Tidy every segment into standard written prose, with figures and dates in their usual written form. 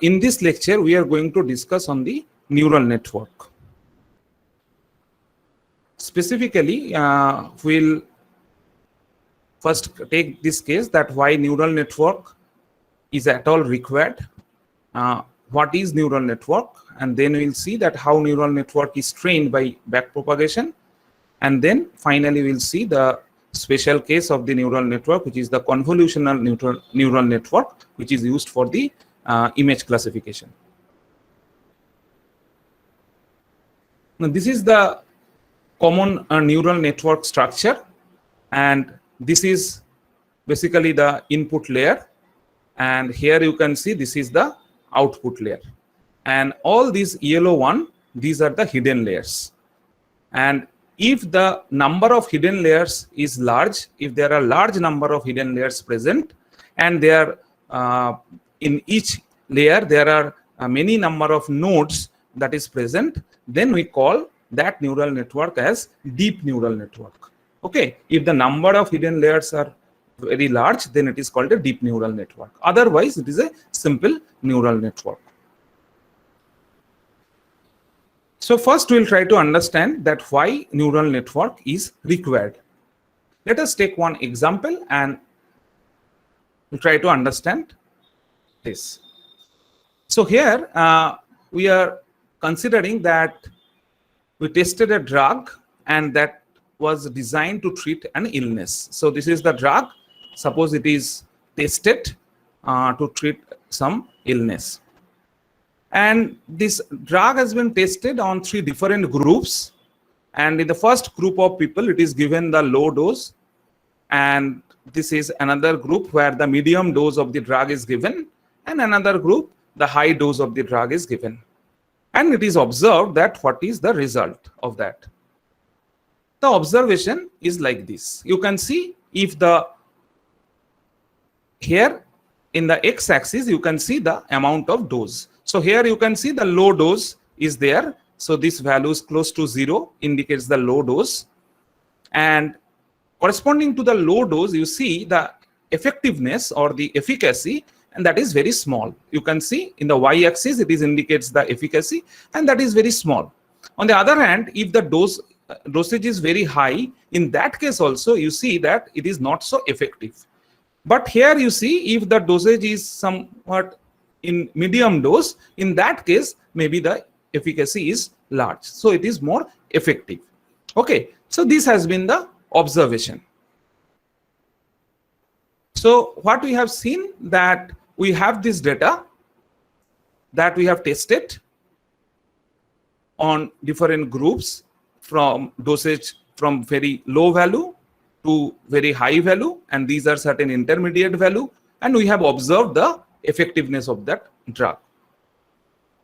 In this lecture, we are going to discuss on the neural network. Specifically, we'll first take this case that why neural network is at all required, what is neural network, and then we'll see that how neural network is trained by backpropagation, and then finally we'll see the special case of the neural network, which is the convolutional neural network, which is used for the image classification. Now, this is the common neural network structure, and this is basically the input layer, and here you can see this is the output layer, and all these yellow one, these are the hidden layers. And if the number of hidden layers is large, if there are large number of hidden layers present, and there in each layer there are many number of nodes that is present, then we call that neural network as deep neural network. Okay, if the number of hidden layers are very large, then it is called a deep neural network. Otherwise, it is a simple neural network. So first we'll try to understand that why neural network is required. Let us take one example and we'll try to understand this. So here we are considering that we tested a drug and that was designed to treat an illness. So this is the drug. Suppose it is tested to treat some illness. And this drug has been tested on 3 different groups. And in the first group of people, it is given the low dose. And this is another group where the medium dose of the drug is given. And another group, the high dose of the drug is given. And it is observed that what is the result of that. The observation is like this. You can see if here in the x-axis, you can see the amount of dose. So here you can see the low dose is there. So this value is close to 0, indicates the low dose. And corresponding to the low dose, you see the effectiveness or the efficacy, and that is very small. You can see in the y-axis, it indicates the efficacy, and that is very small. On the other hand, if the dosage is very high, in that case also, you see that it is not so effective. But here you see if the dosage is somewhat in medium dose, in that case, maybe the efficacy is large. So it is more effective. Okay, so this has been the observation. So what we have seen that we have this data that we have tested on different groups from dosage from very low value to very high value, and these are certain intermediate value, and we have observed the effectiveness of that drug.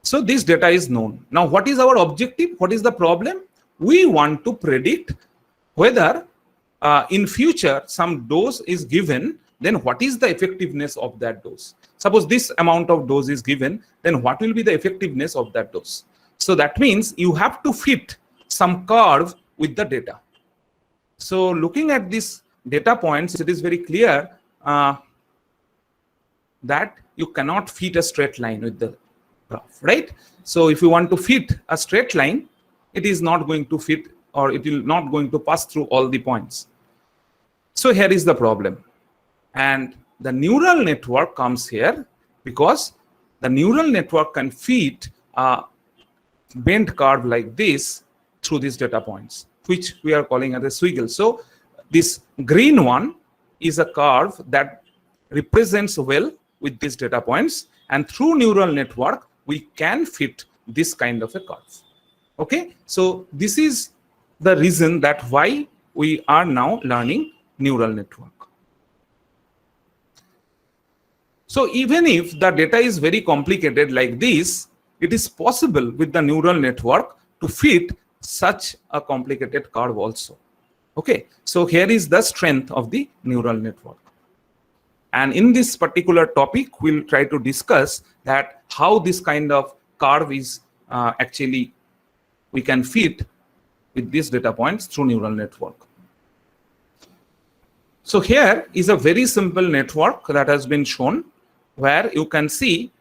So this data is known. Now what is our objective? What is the problem? We want to predict whether in future some dose is given, then what is the effectiveness of that dose? Suppose this amount of dose is given, then what will be the effectiveness of that dose? So that means you have to fit some curve with the data. So looking at these data points, it is very clear that you cannot fit a straight line with the graph, right? So if you want to fit a straight line, it is not going to fit, or it will not going to pass through all the points. So here is the problem. And the neural network comes here because the neural network can fit a bent curve like this through these data points, which we are calling as a swiggle. So this green one is a curve that represents well with these data points, and through neural network we can fit this kind of a curve. Okay, so this is the reason that why we are now learning neural network. So even if the data is very complicated like this, it is possible with the neural network to fit such a complicated curve also. Okay, so here is the strength of the neural network. And in this particular topic, we'll try to discuss that how this kind of curve is actually we can fit with these data points through neural network. So here is a very simple network that has been shown, where you can see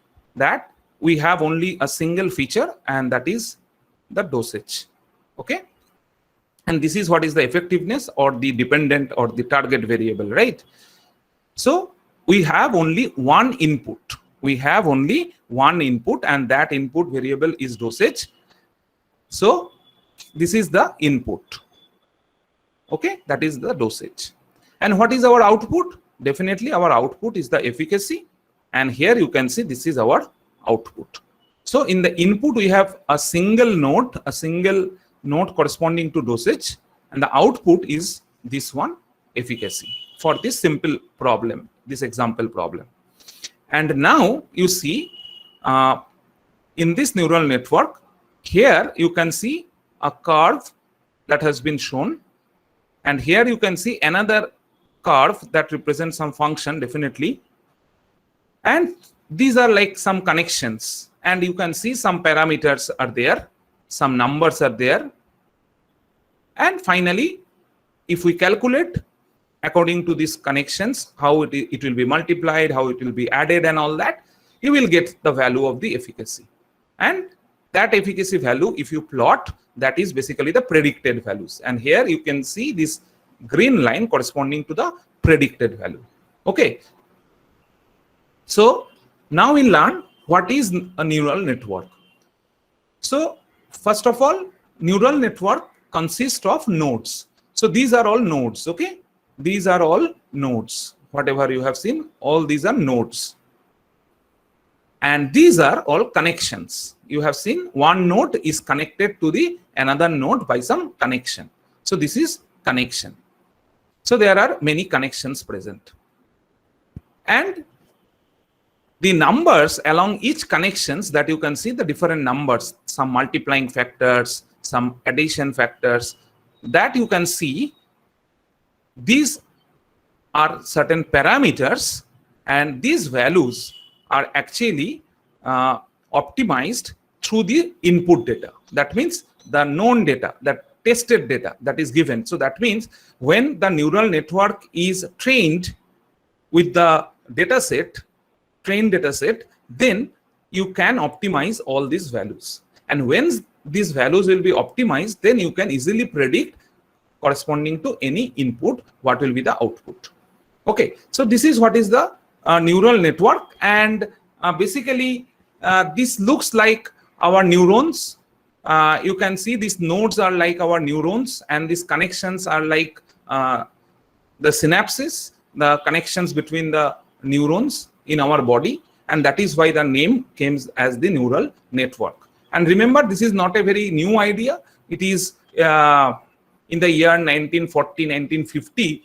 that we have only a single feature, and that is the dosage. Okay, and this is what is the effectiveness or the dependent or the target variable, right? So we have only one input. We have only one input, and that input variable is dosage. So this is the input. Okay, that is the dosage. And what is our output? Definitely our output is the efficacy, and here you can see this is our output. So in the input we have a single node corresponding to dosage, and the output is this one, efficacy, for this simple problem, this example problem. And now you see in this neural network, here you can see a curve that has been shown, and here you can see another curve that represents some function, definitely. And these are like some connections, and you can see some parameters are there, some numbers are there. And finally, if we calculate according to these connections, how it will be multiplied, how it will be added and all that, you will get the value of the efficacy. And that efficacy value, if you plot, that is basically the predicted values. And here you can see this green line corresponding to the predicted value. Okay. So now we learn what is a neural network. So first of all, neural network consists of nodes. So these are all nodes. Okay. These are all nodes. Whatever you have seen, all these are nodes. And these are all connections. You have seen one node is connected to the another node by some connection. So this is connection. So there are many connections present. And the numbers along each connections, that you can see the different numbers, some multiplying factors, some addition factors, that you can see. These are certain parameters, and these values are actually optimized through the input data. That means the known data, that tested data that is given. So that means when the neural network is trained with the data set, trained data set, then you can optimize all these values. And when these values will be optimized, then you can easily predict corresponding to any input what will be the output. Okay, so this is what is the neural network. And basically this looks like our neurons. You can see these nodes are like our neurons, and these connections are like the synapses, the connections between the neurons in our body, and that is why the name came as the neural network. And remember, this is not a very new idea. It is in the year 1940, 1950,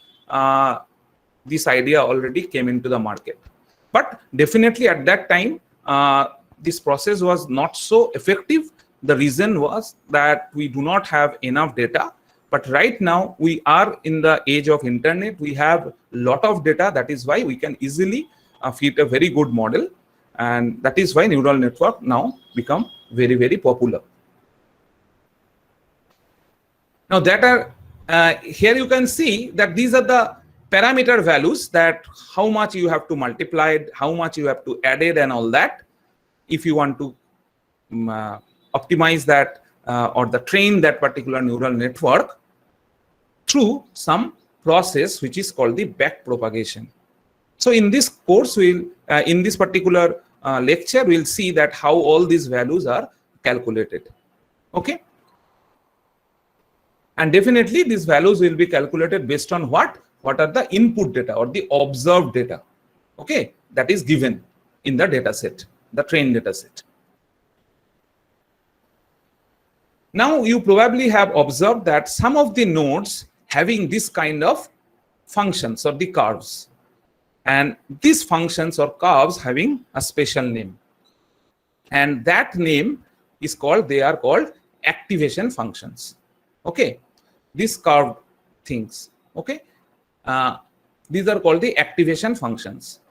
this idea already came into the market. But definitely at that time, this process was not so effective. The reason was that we do not have enough data. But right now, we are in the age of internet. We have a lot of data. That is why we can easily fit a very good model. And that is why neural network now become very, very popular. Now that are here you can see that these are the parameter values, that how much you have to multiply it, how much you have to add it and all that, if you want to optimize that or the train that particular neural network through some process which is called the back propagation. So in this course, we'll in this particular lecture, we'll see that how all these values are calculated. Okay. And definitely these values will be calculated based on what are the input data or the observed data, okay, that is given in the data set, the trained data set. Now you probably have observed that some of the nodes having this kind of functions or the curves, and these functions or curves having a special name, and that name is called, they are called activation functions. Okay, these curved things, okay, these are called the activation functions,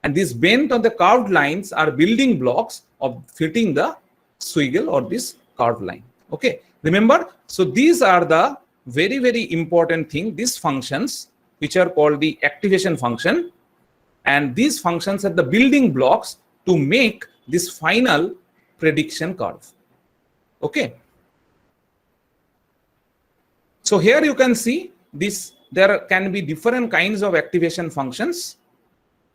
and these bent on the curved lines are building blocks of fitting the swiggle or this curved line. Okay, remember, so these are the very, very important thing, these functions which are called the activation function, and these functions are the building blocks to make this final prediction curve. Okay. So here you can see this, there can be different kinds of activation functions.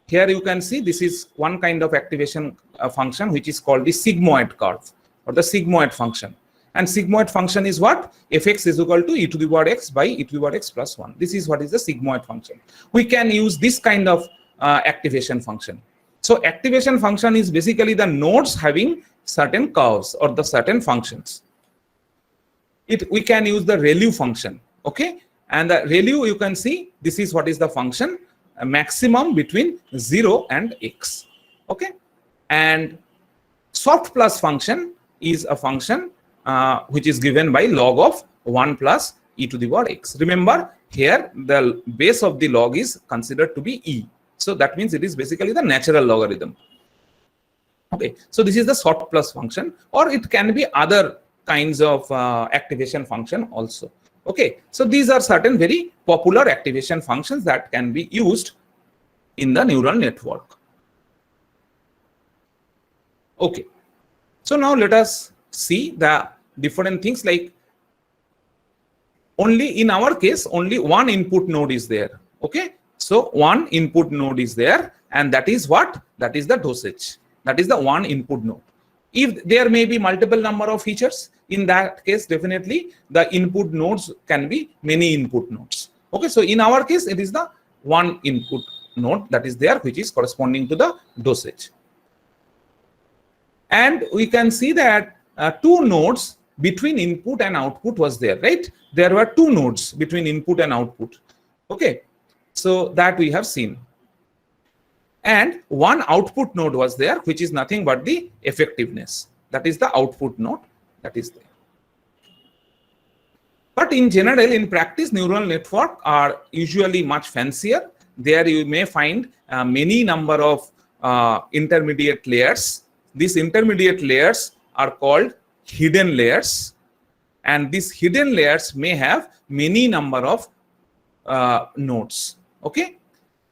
Here you can see this is one kind of activation function which is called the sigmoid curve or the sigmoid function. And sigmoid function is what? Fx is equal to e to the power x by e to the power x plus 1. This is what is the sigmoid function. We can use this kind of activation function. So activation function is basically the nodes having certain curves or the certain functions. We can use the ReLU function. Okay. And the ReLU, you can see this is what is the function, a maximum between 0 and x. Okay. And soft plus function is a function which is given by log of 1 plus e to the power x. Remember, here the base of the log is considered to be e. So that means it is basically the natural logarithm. Okay, so this is the soft plus function, or it can be other kinds of activation function also. Okay, so these are certain very popular activation functions that can be used in the neural network. Okay, so now let us see the different things, like only in our case only one input node is there. Okay, so one input node is there, and that is what? That is the dosage. That is the one input node. If there may be multiple number of features, in that case definitely the input nodes can be many input nodes. Okay, so in our case it is the one input node that is there, which is corresponding to the dosage. And we can see that two nodes between input and output was there, right? There were two nodes between input and output. Okay, so that we have seen. And one output node was there, which is nothing but the effectiveness. That is the output node that is there. But in general, in practice, neural network are usually much fancier. There you may find many number of intermediate layers. These intermediate layers are called hidden layers. And these hidden layers may have many number of nodes. Okay.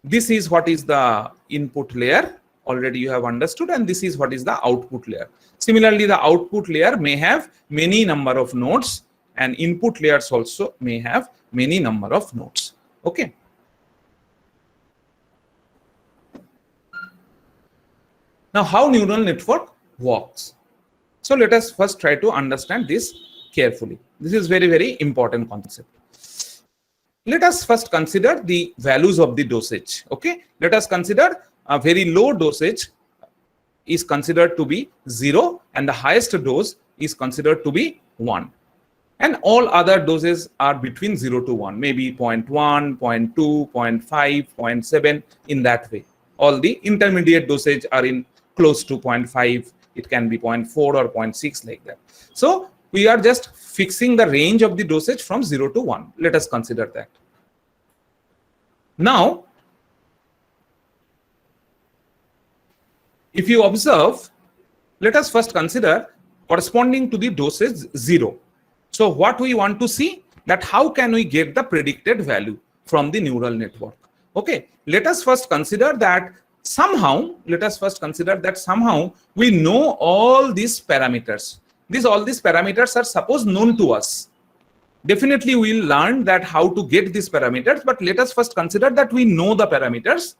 This is what is the input layer, already you have understood, and this is what is the output layer. Similarly, the output layer may have many number of nodes, and input layers also may have many number of nodes. Okay. Now, how neural network works? So let us first try to understand this carefully. This is very, very important concept. Let us first consider the values of the dosage. Okay, let us consider a very low dosage is considered to be 0, and the highest dose is considered to be 1. And all other doses are between 0 to 1, maybe 0.1, 0.2, 0.5, 0.7, in that way. All the intermediate dosage are in close to 0.5, it can be 0.4 or 0.6, like that. So we are just fixing the range of the dosage from 0 to 1. Let us consider that. Now, if you observe, let us first consider corresponding to the dosage 0. So what we want to see, that how can we get the predicted value from the neural network? Okay, let us first consider that somehow, we know all these parameters. All these parameters are suppose known to us. Definitely we'll learn that how to get these parameters, but let us first consider that we know the parameters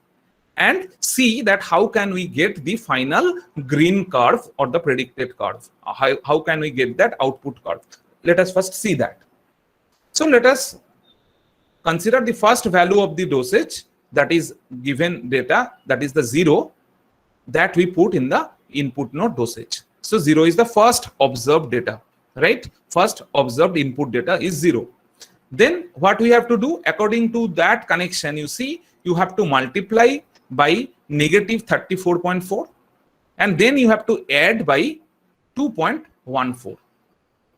and see that how can we get the final green curve or the predicted curve. How can we get that output curve? Let us first see that. So let us consider the first value of the dosage, that is given data, that is the 0 that we put in the input node dosage. So 0 is the first observed data, right? First observed input data is 0. Then what we have to do, according to that connection, you see, you have to multiply by negative 34.4, and then you have to add by 2.14.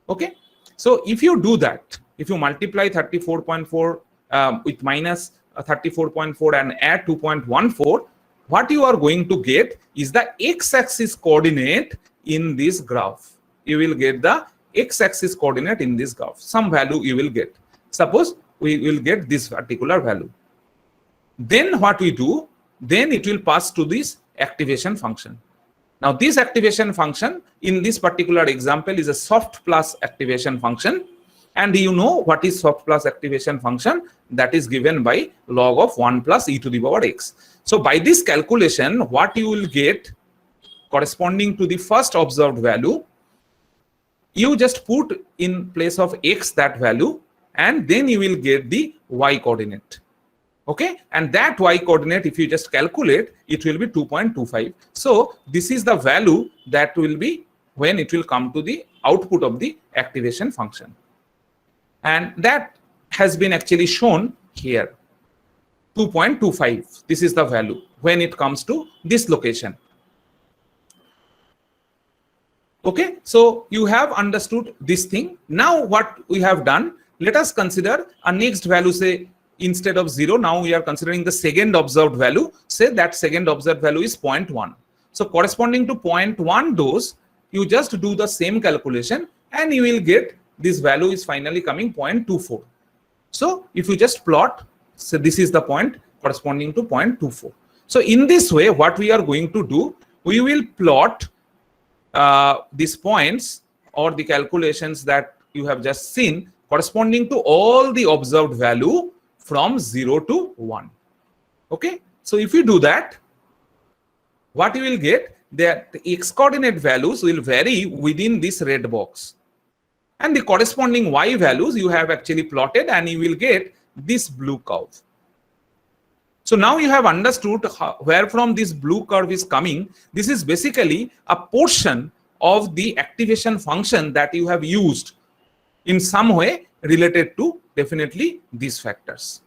Okay, so if you do that, if you multiply 34.4 with minus 34.4 and add 2.14, what you are going to get is the x-axis coordinate in this graph. You will get the x-axis coordinate in this graph. Some value you will get. Suppose we will get this particular value. Then what we do, then it will pass to this activation function. Now this activation function in this particular example is a soft plus activation function. And you know what is soft plus activation function? That is given by log of 1 plus e to the power x. So by this calculation, what you will get corresponding to the first observed value, you just put in place of x that value, and then you will get the y coordinate. Okay, and that y coordinate, if you just calculate, it will be 2.25. So this is the value that will be when it will come to the output of the activation function. And that has been actually shown here, 2.25. This is the value when it comes to this location. Okay, so you have understood this thing. Now what we have done, let us consider a next value. Say instead of 0, now we are considering the second observed value. Say that second observed value is 0.1. So corresponding to 0.1 dose, you just do the same calculation and you will get this value is finally coming 0.24. So if you just plot, so this is the point corresponding to 0.24. So in this way, what we are going to do, we will plot these points or the calculations that you have just seen corresponding to all the observed value from 0 to 1. Okay, so if you do that, what you will get, that the x coordinate values will vary within this red box, and the corresponding y values you have actually plotted, and you will get this blue curve. So now you have understood where from this blue curve is coming. This is basically a portion of the activation function that you have used in some way related to definitely these factors.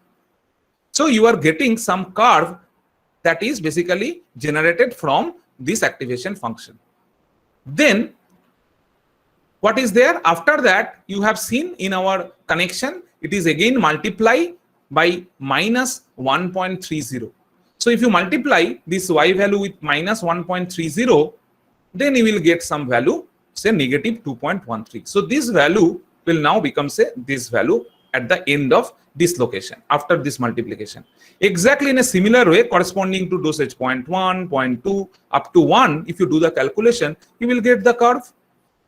So you are getting some curve that is basically generated from this activation function. Then what is there after that? You have seen in our connection, it is again multiply by minus 1.30. So if you multiply this y value with minus 1.30, then you will get some value, say negative 2.13. So this value will now become, say, this value at the end of this location after this multiplication. Exactly in a similar way, corresponding to dosage 0.1, 0.2 up to 1, if you do the calculation, you will get the curve.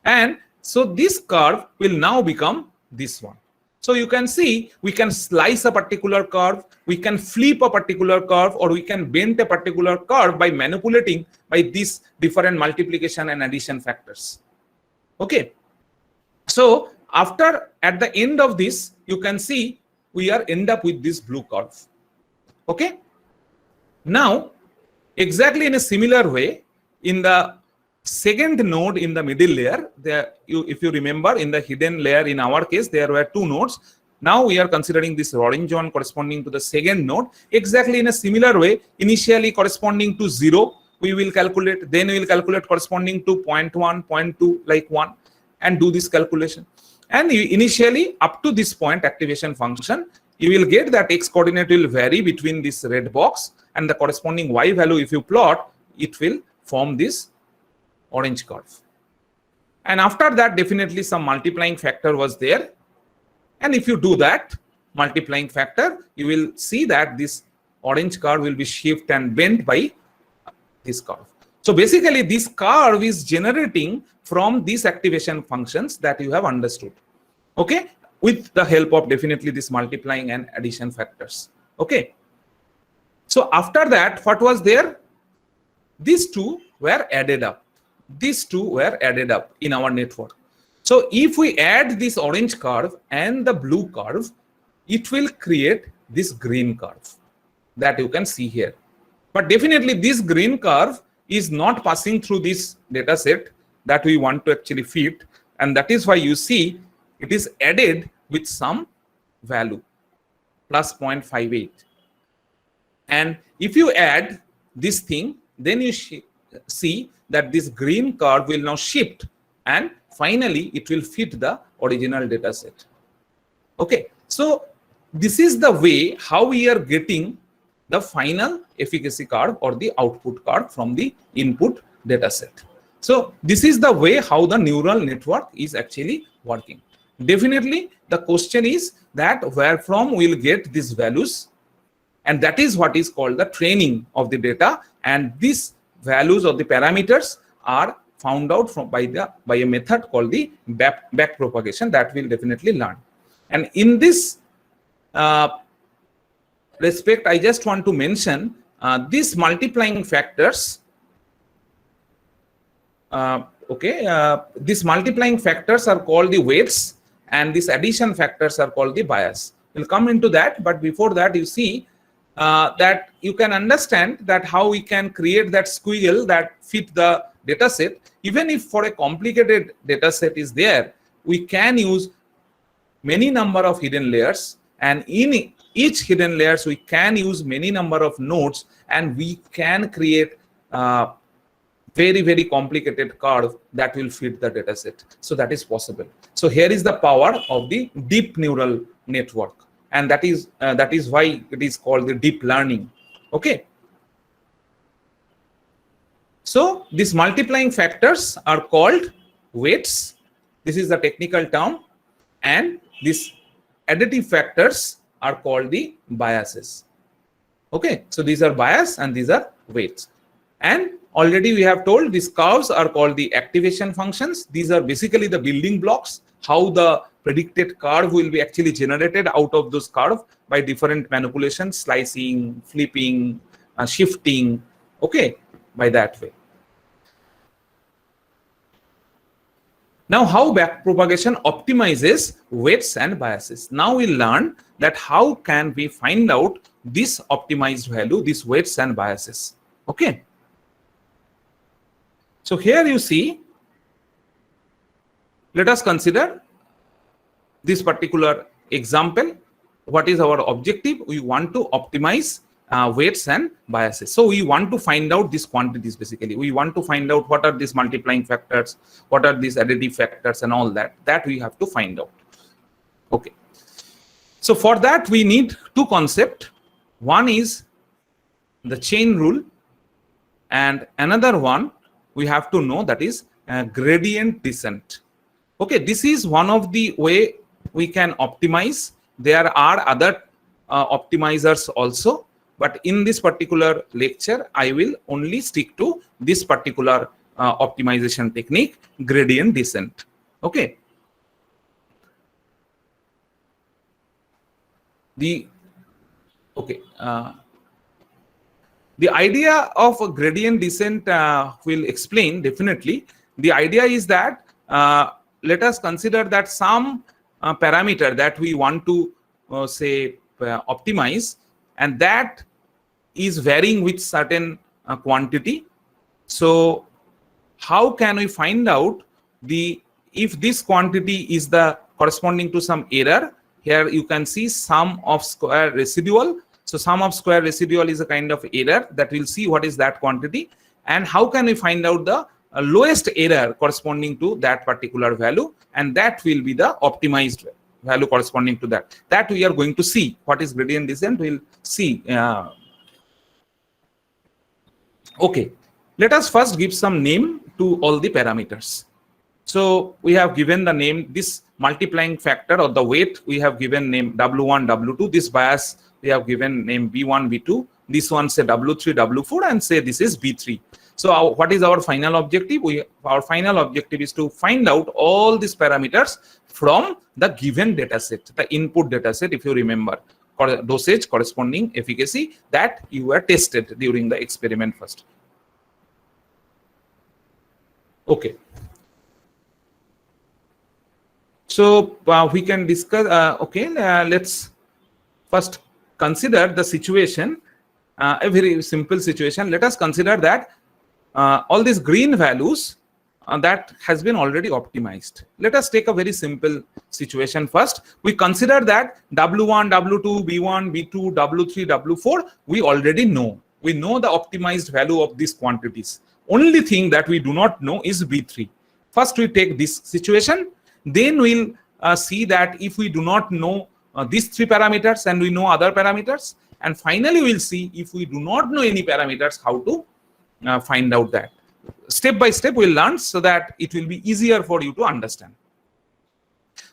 And so this curve will now become this one. So you can see, we can slice a particular curve, we can flip a particular curve, or we can bend a particular curve by manipulating by these different multiplication and addition factors. Okay. So after, at the end of this, you can see we are end up with this blue curve. Okay. Now, exactly in a similar way, in the second node in the middle layer, there if you remember, in the hidden layer, in our case, there were two nodes. Now we are considering this orange one corresponding to the second node. Exactly in a similar way, initially corresponding to 0, we will calculate, then we will calculate corresponding to 0.1, 0.2, like 1, and do this calculation. And initially, up to this point, activation function, you will get that x coordinate will vary between this red box and the corresponding y value. If you plot, it will form this orange curve. And after that, definitely some multiplying factor was there. And if you do that multiplying factor, you will see that this orange curve will be shifted and bent by this curve. So basically, this curve is generating from these activation functions that you have understood. Okay, with the help of definitely this multiplying and addition factors. Okay. So after that, what was there? These two were added up. These two were added up in our network. So if we add this orange curve and the blue curve, it will create this green curve that you can see here. But definitely this green curve is not passing through this data set that we want to actually fit. And that is why you see it is added with some value, plus 0.58. And if you add this thing, then you see that this green curve will now shift, and finally it will fit the original data set. Okay, so this is the way how we are getting the final efficacy curve or the output curve from the input data set. So this is the way how the neural network is actually working. Definitely the question is that where from we will get these values, and that is what is called the training of the data, and these values or the parameters are found out by a method called the back propagation that we'll definitely learn. And in this respect, I just want to mention these multiplying factors. These multiplying factors are called the weights, and these addition factors are called the bias. We'll come into that, but before that, you see that you can understand that how we can create that squiggle that fit the data set. Even if for a complicated data set is there, we can use many number of hidden layers, and in each hidden layers we can use many number of nodes, and we can create very, very complicated curve that will fit the data set. So that is possible. So here is the power of the deep neural network, and that is why it is called the deep learning. Okay. So these multiplying factors are called weights. This is the technical term, and these additive factors are called the biases. Okay, so these are bias and these are weights. And already we have told these curves are called the activation functions. These are basically the building blocks, how the predicted curve will be actually generated out of those curves by different manipulations, slicing, flipping, shifting, okay, by that way. Now, how backpropagation optimizes weights and biases. Now we learn that how can we find out this optimized value, these weights and biases. Okay. So here you see, let us consider this particular example. What is our objective? We want to optimize weights and biases. So we want to find out these quantities. Basically, we want to find out what are these multiplying factors, what are these additive factors, and all that we have to find out. Okay. So for that we need two concepts. One is the chain rule, and another one we have to know, that is gradient descent. Okay, this is one of the way we can optimize. There are other optimizers also, but in this particular lecture I will only stick to this particular optimization technique, gradient descent. Okay. The idea of a gradient descent will explain definitely. The idea is that let us consider that some parameter that we want to say optimize, and that is varying with certain quantity. So how can we find out if this quantity is the corresponding to some error? Here you can see sum of square residual. So sum of square residual is a kind of error that we'll see what is that quantity, and how can we find out the lowest error corresponding to that particular value, and that will be the optimized value corresponding to that. That we are going to see. What is gradient descent? We'll see. Okay, let us first give some name to all the parameters. So we have given the name, this multiplying factor or the weight, we have given name W1, W2. This bias we have given name B1, B2. This one say W3, W4, and say this is B3. So what is our final objective? Our final objective is to find out all these parameters from the given data set, the input data set, if you remember, dosage, corresponding efficacy that you were tested during the experiment first. Okay. So we can discuss, let's first consider the situation, a very simple situation. Let us consider that all these green values that has been already optimized. Let us take a very simple situation first. We consider that W1, W2, B1, B2, W3, W4, we already know. We know the optimized value of these quantities. Only thing that we do not know is B3. First we take this situation, then we'll see that if we do not know these three parameters and we know other parameters, and finally we'll see if we do not know any parameters, how to find out that. Step by step we'll learn so that it will be easier for you to understand.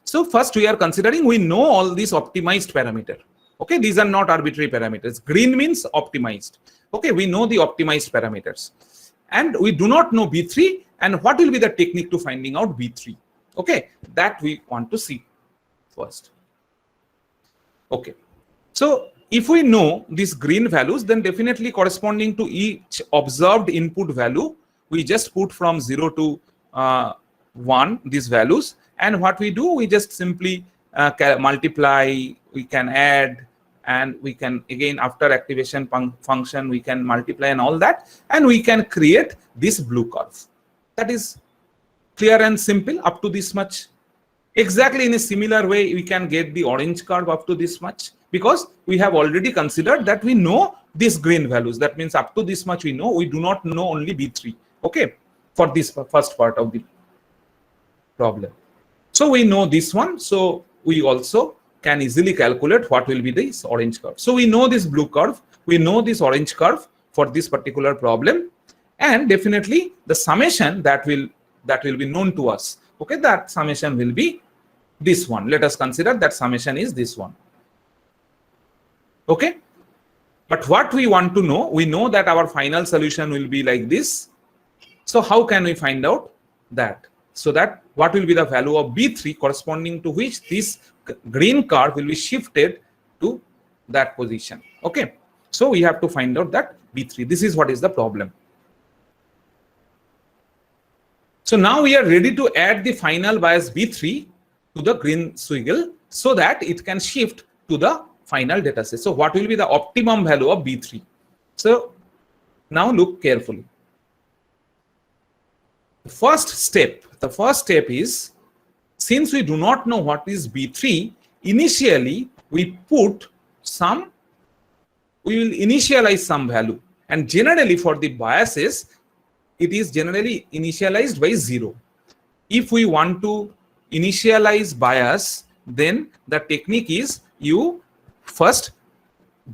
So first we are considering, we know all these optimized parameter. Okay, these are not arbitrary parameters. Green means optimized. Okay, we know the optimized parameters. and we do not know B3, and what will be the technique to finding out B3. Okay, that we want to see first. Okay, so if we know these green values, then definitely corresponding to each observed input value, we just put from 0 to 1 these values, and what we do, we just simply multiply, we can add, and we can again after activation function we can multiply and all that, and we can create this blue curve. That is clear and simple up to this much. Exactly in a similar way we can get the orange curve up to this much, because we have already considered that we know these green values. That means up to this much we know, we do not know only B3. Okay, for this first part of the problem. So we know this one, so we also can easily calculate what will be this orange curve. So we know this blue curve, we know this orange curve for this particular problem, and definitely the summation that will be known to us. Okay, that summation will be this one. Let us consider that summation is this one. Okay, but what we want to know, we know that our final solution will be like this. So how can we find out that? So that what will be the value of B3 corresponding to which this green curve will be shifted to that position. Okay, so we have to find out that B3. This is what is the problem. So now we are ready to add the final bias B3 to the green swiggle so that it can shift to the final data set. So what will be the optimum value of B3? So now look carefully. The first step is, since we do not know what is B3, initially we will initialize some value, and generally for the biases it is generally initialized by 0. If we want to initialize bias, then the technique is you first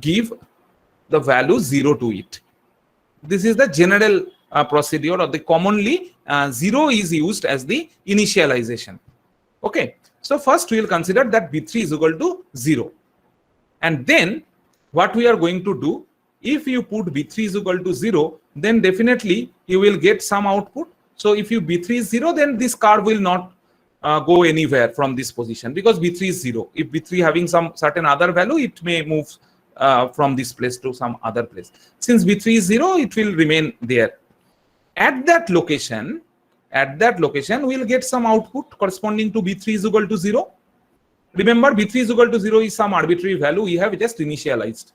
give the value 0 to it. This is the general procedure, or the commonly 0 is used as the initialization. Okay, so first we will consider that B3 is equal to 0, and then what we are going to do, if you put B3 is equal to 0, then definitely you will get some output. So if you B3 is 0, then this curve will not go anywhere from this position, because B3 is 0. If B3 having some certain other value, it may move from this place to some other place. Since B3 is 0, it will remain there. At that location, we will get some output corresponding to B3 is equal to 0. Remember, B3 is equal to 0 is some arbitrary value we have just initialized.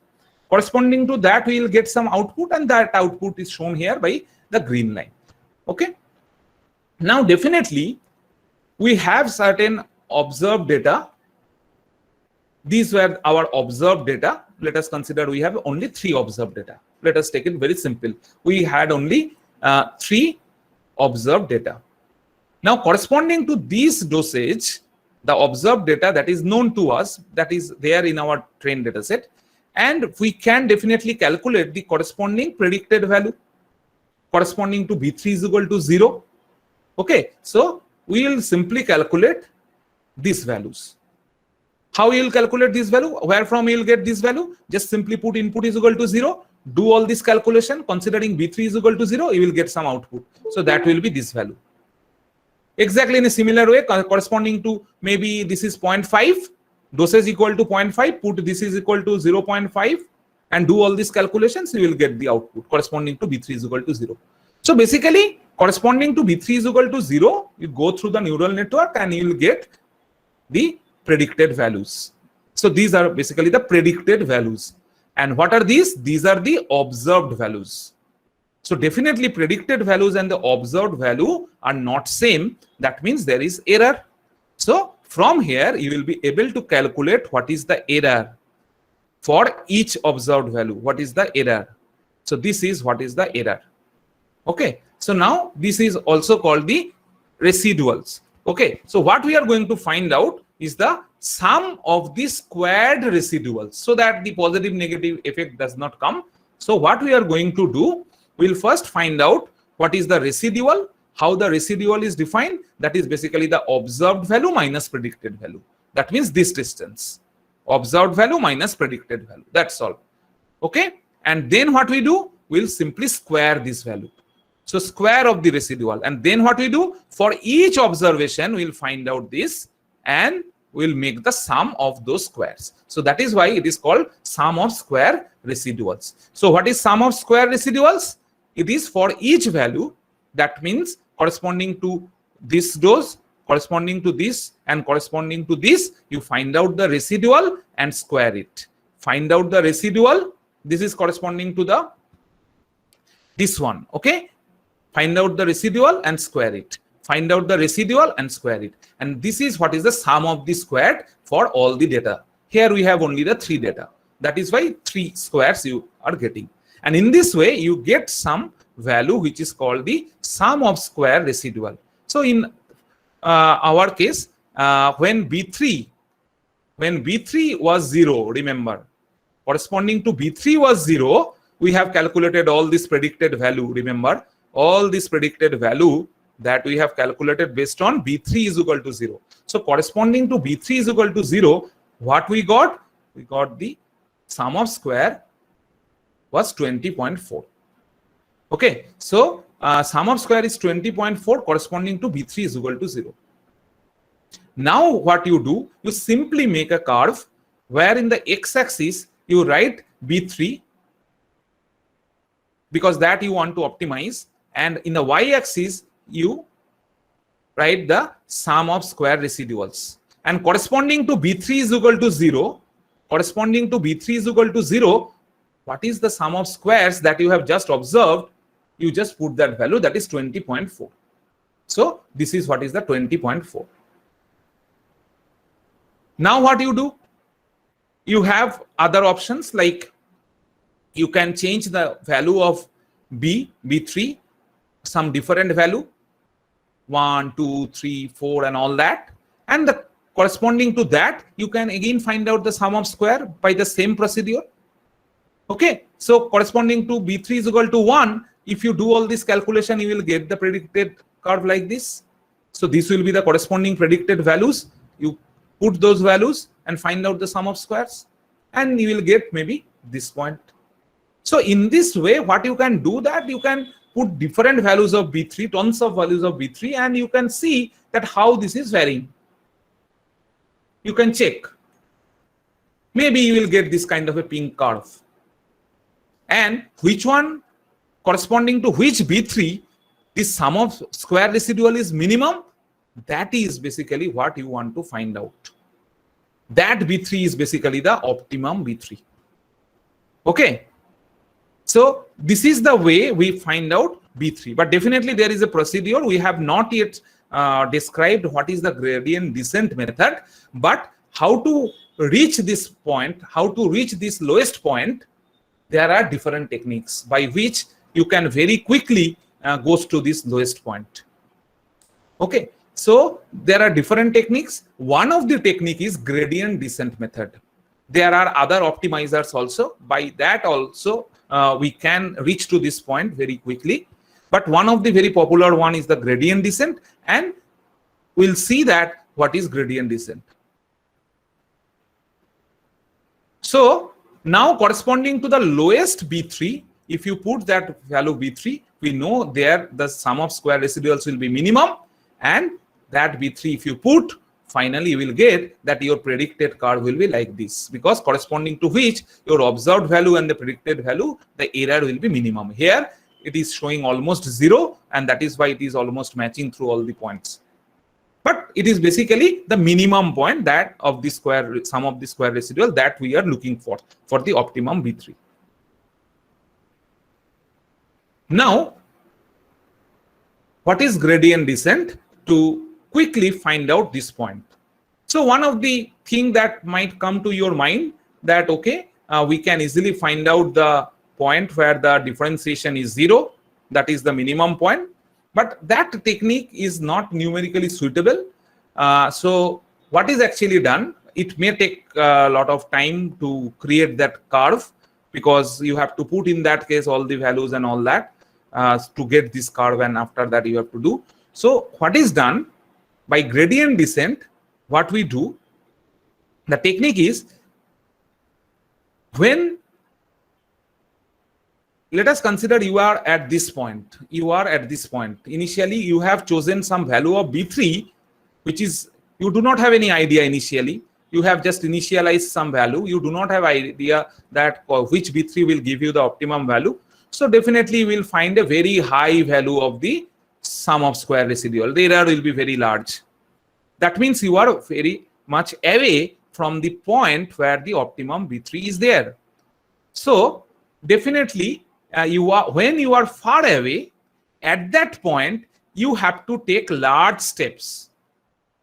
Corresponding to that, we will get some output, and that output is shown here by the green line. Okay. Now, definitely, we have certain observed data. These were our observed data. Let us consider we have only 3 observed data. Let us take it very simple. We had only 3 observed data. Now, corresponding to this dosage, the observed data that is known to us, that is there in our trained data set, and we can definitely calculate the corresponding predicted value corresponding to B3 is equal to 0. Okay, so we will simply calculate these values. How you will calculate this value? Where from you will get this value? Just simply put input is equal to 0. Do all this calculation considering B3 is equal to 0. You will get some output. So that will be this value. Exactly in a similar way, corresponding to maybe this is 0.5. Dosage equal to 0.5. Put this is equal to 0.5 and do all these calculations. You will get the output corresponding to B3 is equal to 0. So basically, corresponding to B3 is equal to 0, you go through the neural network and you will get the predicted values. So these are basically the predicted values. And what are these? These are the observed values. So definitely predicted values and the observed value are not same. That means there is error. So from here, you will be able to calculate what is the error for each observed value. What is the error? So this is what is the error. Okay. So now this is also called the residuals. Okay. So what we are going to find out is the sum of the squared residuals, so that the positive negative effect does not come. So what we are going to do, we'll first find out what is the residual, how the residual is defined. That is basically the observed value minus predicted value. That means this distance. Observed value minus predicted value. That's all. Okay. And then what we do, we'll simply square this value. So square of the residual. And then what we do? For each observation, we'll find out this and we'll make the sum of those squares. So that is why it is called sum of square residuals. So what is sum of square residuals? It is for each value. That means corresponding to this dose, corresponding to this, and corresponding to this, you find out the residual and square it. Find out the residual. This is corresponding to this one. Okay. Find out the residual and square it. Find out the residual and square it. And this is what is the sum of the squared for all the data. Here we have only the 3 data. That is why 3 squares you are getting. And in this way, you get some value which is called the sum of square residual. So in our case, when B3 was 0, remember, corresponding to B3 was 0, we have calculated all this predicted value. Remember, all this predicted value that we have calculated based on B3 is equal to 0. So corresponding to B3 is equal to 0, what we got? We got the sum of square was 20.4. Okay, so sum of square is 20.4, corresponding to B3 is equal to 0. Now what you do, you simply make a curve where in the x-axis you write B3 because that you want to optimize, and in the y-axis you write the sum of square residuals, and corresponding to B3 is equal to 0, corresponding to B3 is equal to 0, what is the sum of squares that you have just observed? You just put that value, that is 20.4. So this is what is the 20.4. Now what you do? You have other options, like you can change the value of B3, some different value, 1, 2, 3, 4 and all that, and the corresponding to that you can again find out the sum of square by the same procedure. Okay, so corresponding to B3 is equal to 1, if you do all this calculation, you will get the predicted curve like this. So this will be the corresponding predicted values. You put those values and find out the sum of squares, and you will get maybe this point. So in this way, what you can do, that you can put different values of B3, tons of values of B3, and you can see that how this is varying. You can check. Maybe you will get this kind of a pink curve. And which one, corresponding to which B3, this sum of square residual is minimum, that is basically what you want to find out. That B3 is basically the optimum B3. Okay. So this is the way we find out B3. But definitely there is a procedure. We have not yet described what is the gradient descent method. But how to reach this point, how to reach this lowest point, there are different techniques by which you can very quickly goes to this lowest point. Okay. So there are different techniques. One of the technique is gradient descent method. There are other optimizers also. By that also we can reach to this point very quickly. But one of the very popular one is the gradient descent, and we'll see that what is gradient descent. So now corresponding to the lowest B3, if you put that value B3, we know there the sum of square residuals will be minimum, and that B3 if you put, finally you will get that your predicted curve will be like this, because corresponding to which your observed value and the predicted value, the error will be minimum. Here it is showing almost 0, and that is why it is almost matching through all the points. But it is basically the minimum point that of the square sum of the square residual that we are looking for the optimum B3. Now, what is gradient descent? To quickly find out this point. So one of the thing that might come to your mind that, okay, we can easily find out the point where the differentiation is 0, that is the minimum point, but that technique is not numerically suitable. So what is actually done, it may take a lot of time to create that curve, because you have to put in that case all the values and all that to get this curve, and after that you have to do. So what is done by gradient descent, what we do, the technique is, when let us consider you are at this point. Initially you have chosen some value of b3, which is, you do not have any idea initially. You have just initialized some value. You do not have idea that which b3 will give you the optimum value. So definitely you will find a very high value of the sum of square residual. The error will be very large. That means you are very much away from the point where the optimum b3 is there. So definitely when you are far away, at that point you have to take large steps.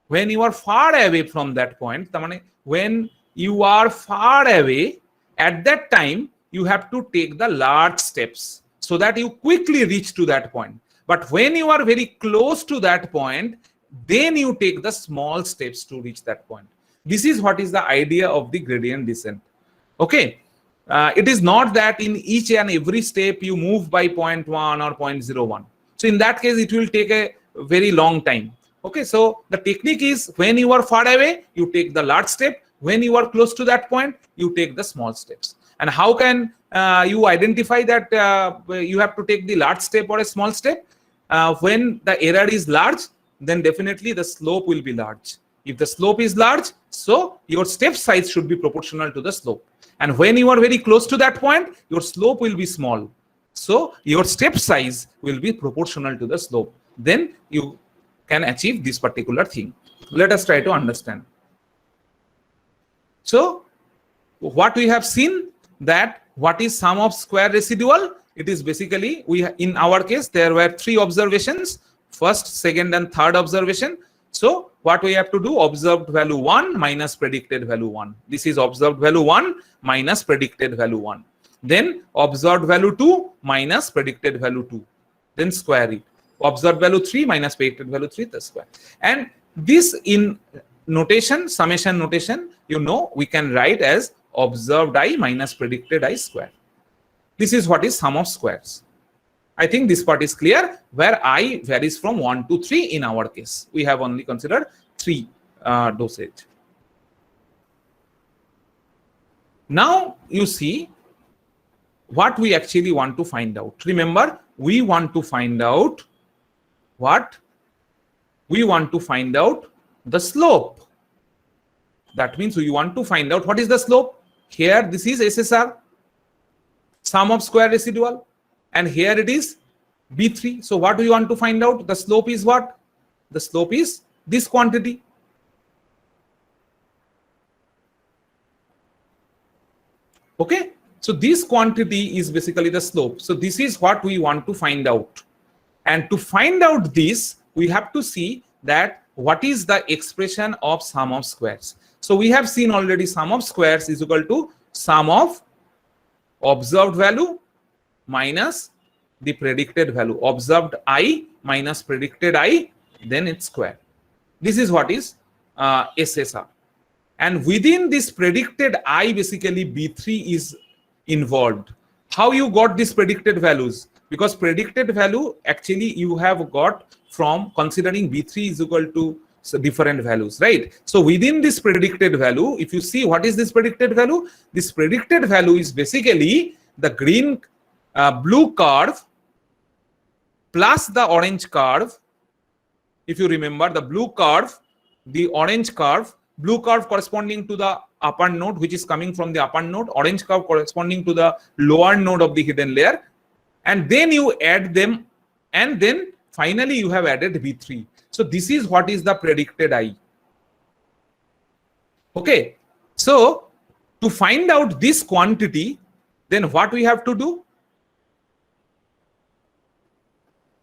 When you are far away from that point, when you are far away, at that time you have to take the large steps so that you quickly reach to that point. But when you are very close to that point, then you take the small steps to reach that point. This is what is the idea of the gradient descent. Okay. It is not that in each and every step you move by 0.1 or 0.01. So in that case, it will take a very long time. Okay, so the technique is, when you are far away, you take the large step. When you are close to that point, you take the small steps. And how can you identify that you have to take the large step or a small step? When the error is large, then definitely the slope will be large. If the slope is large, so your step size should be proportional to the slope. And when you are very close to that point, your slope will be small. So your step size will be proportional to the slope. Then you can achieve this particular thing. Let us try to understand. So what we have seen, that what is sum of square residual? It is basically, in our case, there were 3 observations, first, second and third observation. So what we have to do, observed value 1 minus predicted value 1. This is observed value 1 minus predicted value 1. Then observed value 2 minus predicted value 2. Then square it. Observed value 3 minus predicted value 3, the square. And this in notation, summation notation, we can write as observed I minus predicted I square. This is what is sum of squares. I think this part is clear, where I varies from 1 to 3 in our case. We have only considered 3 dosage. Now you see what we actually want to find out. Remember, we want to find out what? We want to find out the slope. That means we want to find out what is the slope. Here this is SSR, sum of square residual. And here it is B3. So what do you want to find out? The slope is what? The slope is this quantity. Okay. So this quantity is basically the slope. So this is what we want to find out. And to find out this, we have to see that what is the expression of sum of squares. So we have seen already sum of squares is equal to sum of observed value minus the predicted value. Observed I minus predicted I, then it's square. This is what is SSR. And within this predicted I, basically B3 is involved. How you got these predicted values? Because predicted value actually you have got from considering B3 is equal to different values, right? So within this predicted value, if you see what is this predicted value, this predicted value is basically the green blue curve plus the orange curve. If you remember the blue curve, the orange curve, blue curve corresponding to the upper node which is coming from the upper node, orange curve corresponding to the lower node of the hidden layer, and then you add them, and then finally you have added B3. So this is what is the predicted I. Okay, so to find out this quantity, then what we have to do?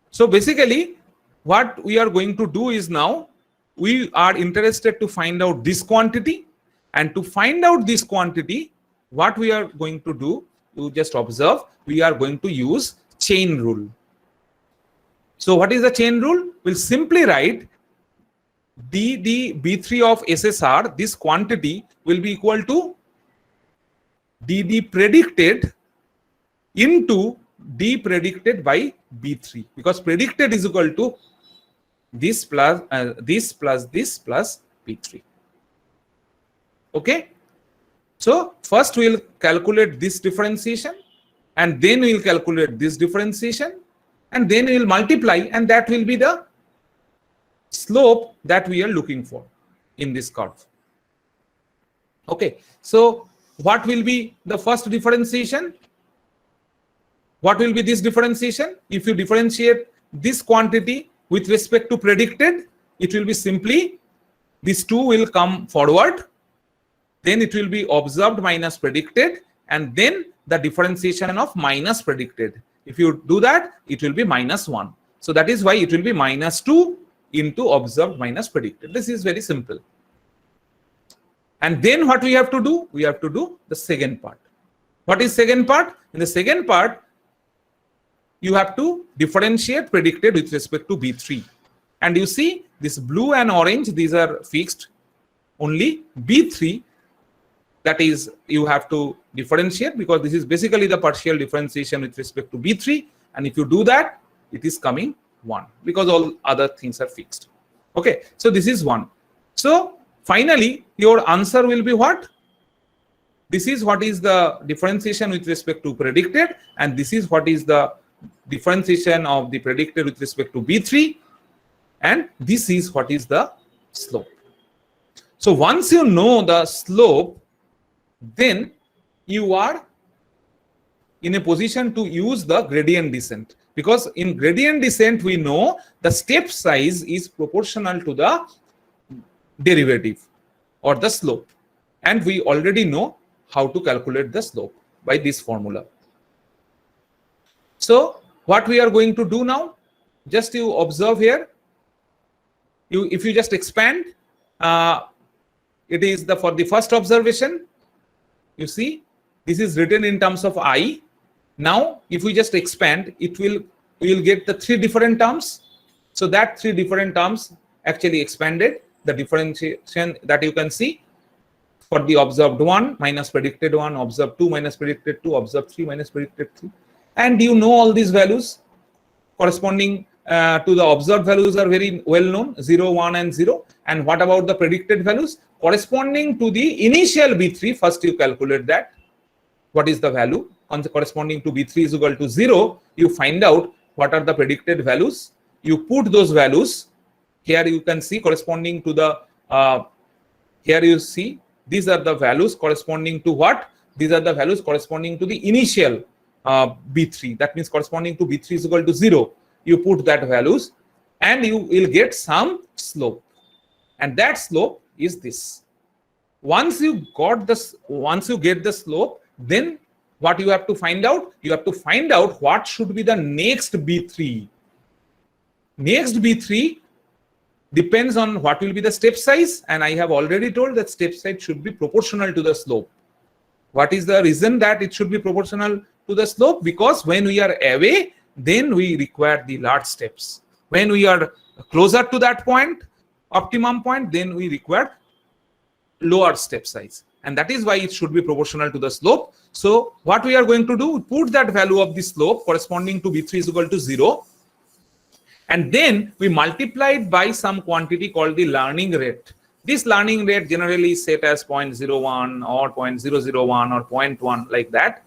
So basically what we are going to do is, now we are interested to find out this quantity, and to find out this quantity, what we are going to do, you just observe, we are going to use chain rule. So what is the chain rule? We'll simply write B3 of SSR, this quantity will be equal to DD predicted into D predicted by B3, because predicted is equal to this plus this plus B3. Okay. So first we'll calculate this differentiation, and then we will calculate this differentiation, and then we will multiply, and that will be the slope that we are looking for in this curve. Okay, so what will be the first differentiation? What will be this differentiation? If you differentiate this quantity with respect to predicted, it will be simply these two will come forward, then it will be observed minus predicted, and then the differentiation of minus predicted. If you do that, it will be -1. So that is why it will be -2 into observed minus predicted. This is very simple. And then what we have to do? We have to do the second part. What is second part? In the second part, you have to differentiate predicted with respect to B3. And you see this blue and orange, these are fixed. Only B3, that is, you have to differentiate, because this is basically the partial differentiation with respect to B3. And if you do that, it is coming 1, because all other things are fixed. Okay, so this is 1. So finally, your answer will be what? This is what is the differentiation with respect to predicted, and this is what is the differentiation of the predicted with respect to B3, and this is what is the slope. So once you know the slope, then you are in a position to use the gradient descent, because in gradient descent we know the step size is proportional to the derivative or the slope, and we already know how to calculate the slope by this formula. So what we are going to do now, just you observe here, if you just expand, it is for the first observation, you see this is written in terms of I. Now if we just expand, we will get the 3 different terms. So that 3 different terms actually expanded the differentiation that you can see for the observed 1 minus predicted 1, observed 2 minus predicted 2, observed 3 minus predicted 3. And you know all these values corresponding to the observed values are very well known, 0, 1 and 0. And what about the predicted values? Corresponding to the initial B3, first you calculate that. What is the value? Corresponding to B3 is equal to 0, you find out what are the predicted values. You put those values. Here you can see corresponding to the, here you see, these are the values corresponding to what? These are the values corresponding to the initial B3. That means corresponding to B3 is equal to 0. You put that values and you will get some slope. And that slope is this. Once you get the slope, then what you have to find out? You have to find out what should be the next B3. Next B3 depends on what will be the step size, and I have already told that step size should be proportional to the slope. What is the reason that it should be proportional to the slope? Because when we are away, then we require the large steps. When we are closer to that point, optimum point, then we require lower step size, and that is why it should be proportional to the slope. So what we are going to do, put that value of the slope corresponding to B3 is equal to 0, and then we multiply it by some quantity called the learning rate. This learning rate generally is set as 0.01 or 0.001 or 0.1, like that.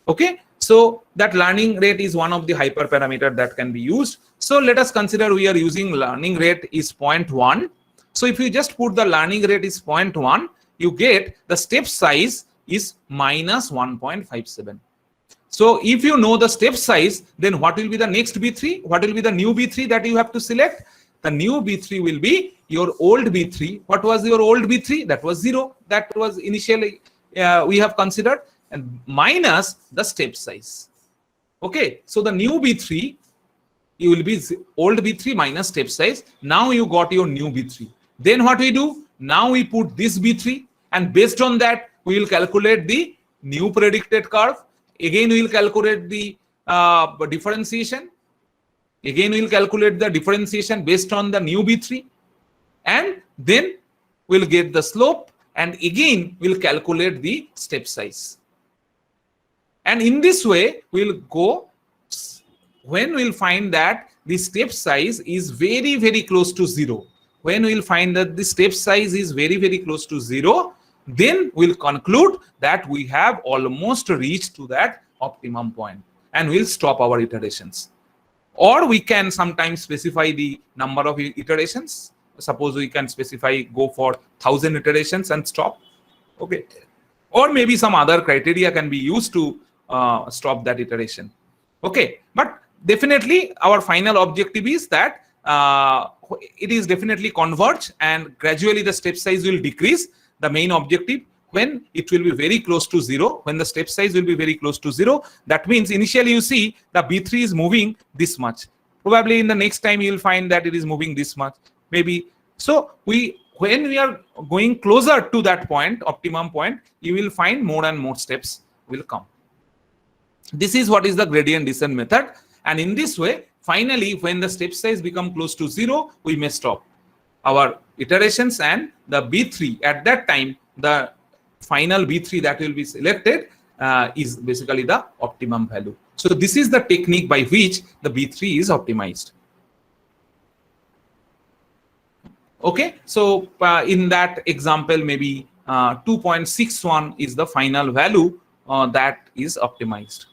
Okay, so that learning rate is one of the hyperparameter that can be used. So let us consider we are using learning rate is 0.1. So if you just put the learning rate is 0.1, you get the step size is minus 1.57. So if you know the step size, then what will be the next B3? What will be the new B3 that you have to select? The new B3 will be your old B3. What was your old B3? That was 0. That was initially we have considered, and minus the step size. Okay, so the new B3, you will be old B3 minus step size. Now you got your new B3. Then what we do? Now we put this B3, and based on that, we will calculate the new predicted curve. Again, we will calculate the differentiation. Again, we will calculate the differentiation based on the new B3. And then we will get the slope. And again, we will calculate the step size. And in this way, we will go when we will find that the step size is very, very close to 0. When we will find that the step size is very, very close to 0, then we'll conclude that we have almost reached to that optimum point, and we'll stop our iterations. Or we can sometimes specify the number of iterations. Suppose we can specify go for 1000 iterations and stop. Okay. Or maybe some other criteria can be used to stop that iteration. Okay. But definitely our final objective is that it is definitely converge, and gradually the step size will decrease. The main objective, when it will be very close to 0, when the step size will be very close to 0, that means initially you see the B3 is moving this much. Probably in the next time you will find that it is moving this much, maybe. So when we are going closer to that point, optimum point, you will find more and more steps will come. This is what is the gradient descent method. And in this way, finally, when the step size become close to 0, we may stop our iterations, and the B3 at that time, the final B3 that will be selected is basically the optimum value. So this is the technique by which the B3 is optimized. Okay, so in that example, maybe 2.61 is the final value that is optimized.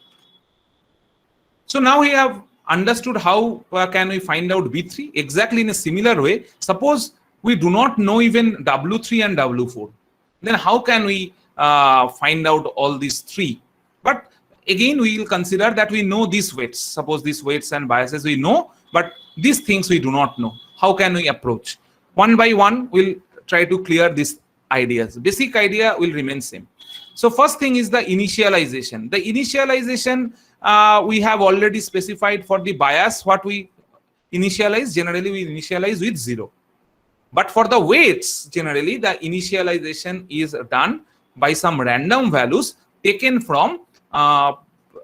So now we have understood how can we find out B3. Exactly in a similar way, suppose we do not know even W3 and W4, then how can we find out all these three? But again, we will consider that we know these weights. Suppose these weights and biases we know, but these things we do not know. How can we approach? One by one, we'll try to clear these ideas. Basic idea will remain same. So first thing is the initialization. The initialization we have already specified for the bias. What we initialize, generally we initialize with 0. But for the weights, generally the initialization is done by some random values taken from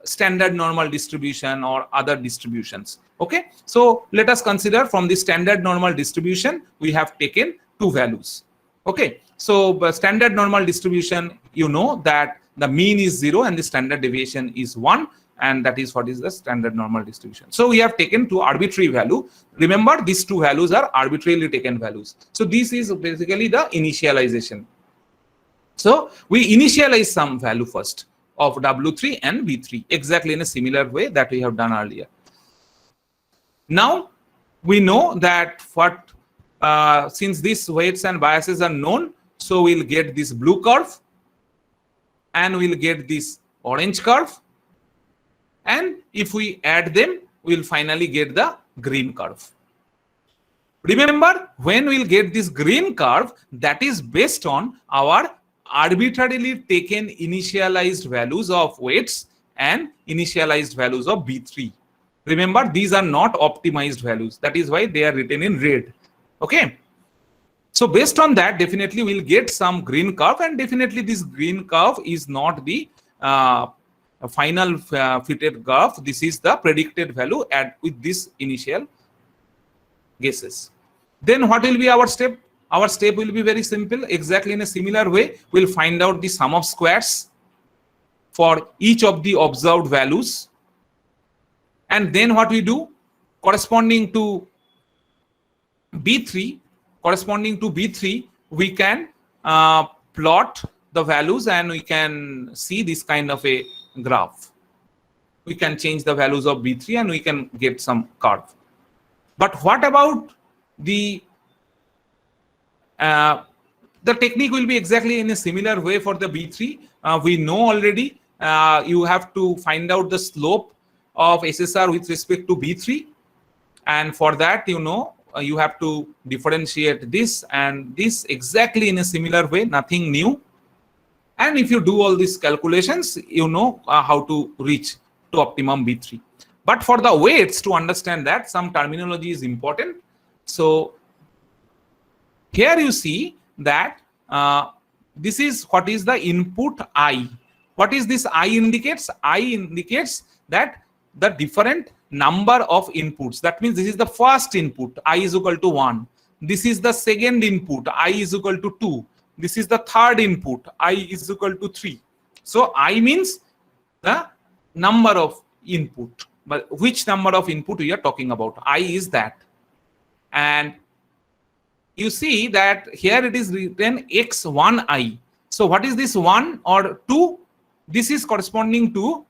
standard normal distribution or other distributions. Okay, so let us consider from the standard normal distribution, we have taken 2 values. Okay, so standard normal distribution, you know that the mean is 0 and the standard deviation is 1, and that is what is the standard normal distribution. So we have taken 2 arbitrary value. Remember, these 2 values are arbitrarily taken values. So this is basically the initialization. So we initialize some value first of W3 and B3, exactly in a similar way that we have done earlier. Now we know that what since these weights and biases are known, so we'll get this blue curve and we'll get this orange curve, and if we add them, we'll finally get the green curve. Remember, when we'll get this green curve, that is based on our arbitrarily taken initialized values of weights and initialized values of B3. Remember, these are not optimized values. That is why they are written in red. Okay. So based on that, definitely we'll get some green curve, and definitely this green curve is not the final fitted curve. This is the predicted value with this initial guesses. Then what will be our step? Our step will be very simple. Exactly in a similar way, we'll find out the sum of squares for each of the observed values. And then what we do, corresponding to B3, we can plot the values and we can see this kind of a graph. We can change the values of B3 and we can get some curve. But what about the technique will be exactly in a similar way for the B3. We know already you have to find out the slope of SSR with respect to B3, and for that, you know, you have to differentiate this and this exactly in a similar way, nothing new. And if you do all these calculations, you know how to reach to optimum B3. But for the weights, to understand that, some terminology is important. So here you see that this is what is the input I. What is this I indicates? I indicates that the different number of inputs. That means this is the first input, I is equal to 1. This is the second input, I is equal to 2. This is the third input, I is equal to 3. So I means the number of input. But which number of input we are talking about? I is that. And you see that here it is written x1i. So what is this 1 or 2? This is corresponding to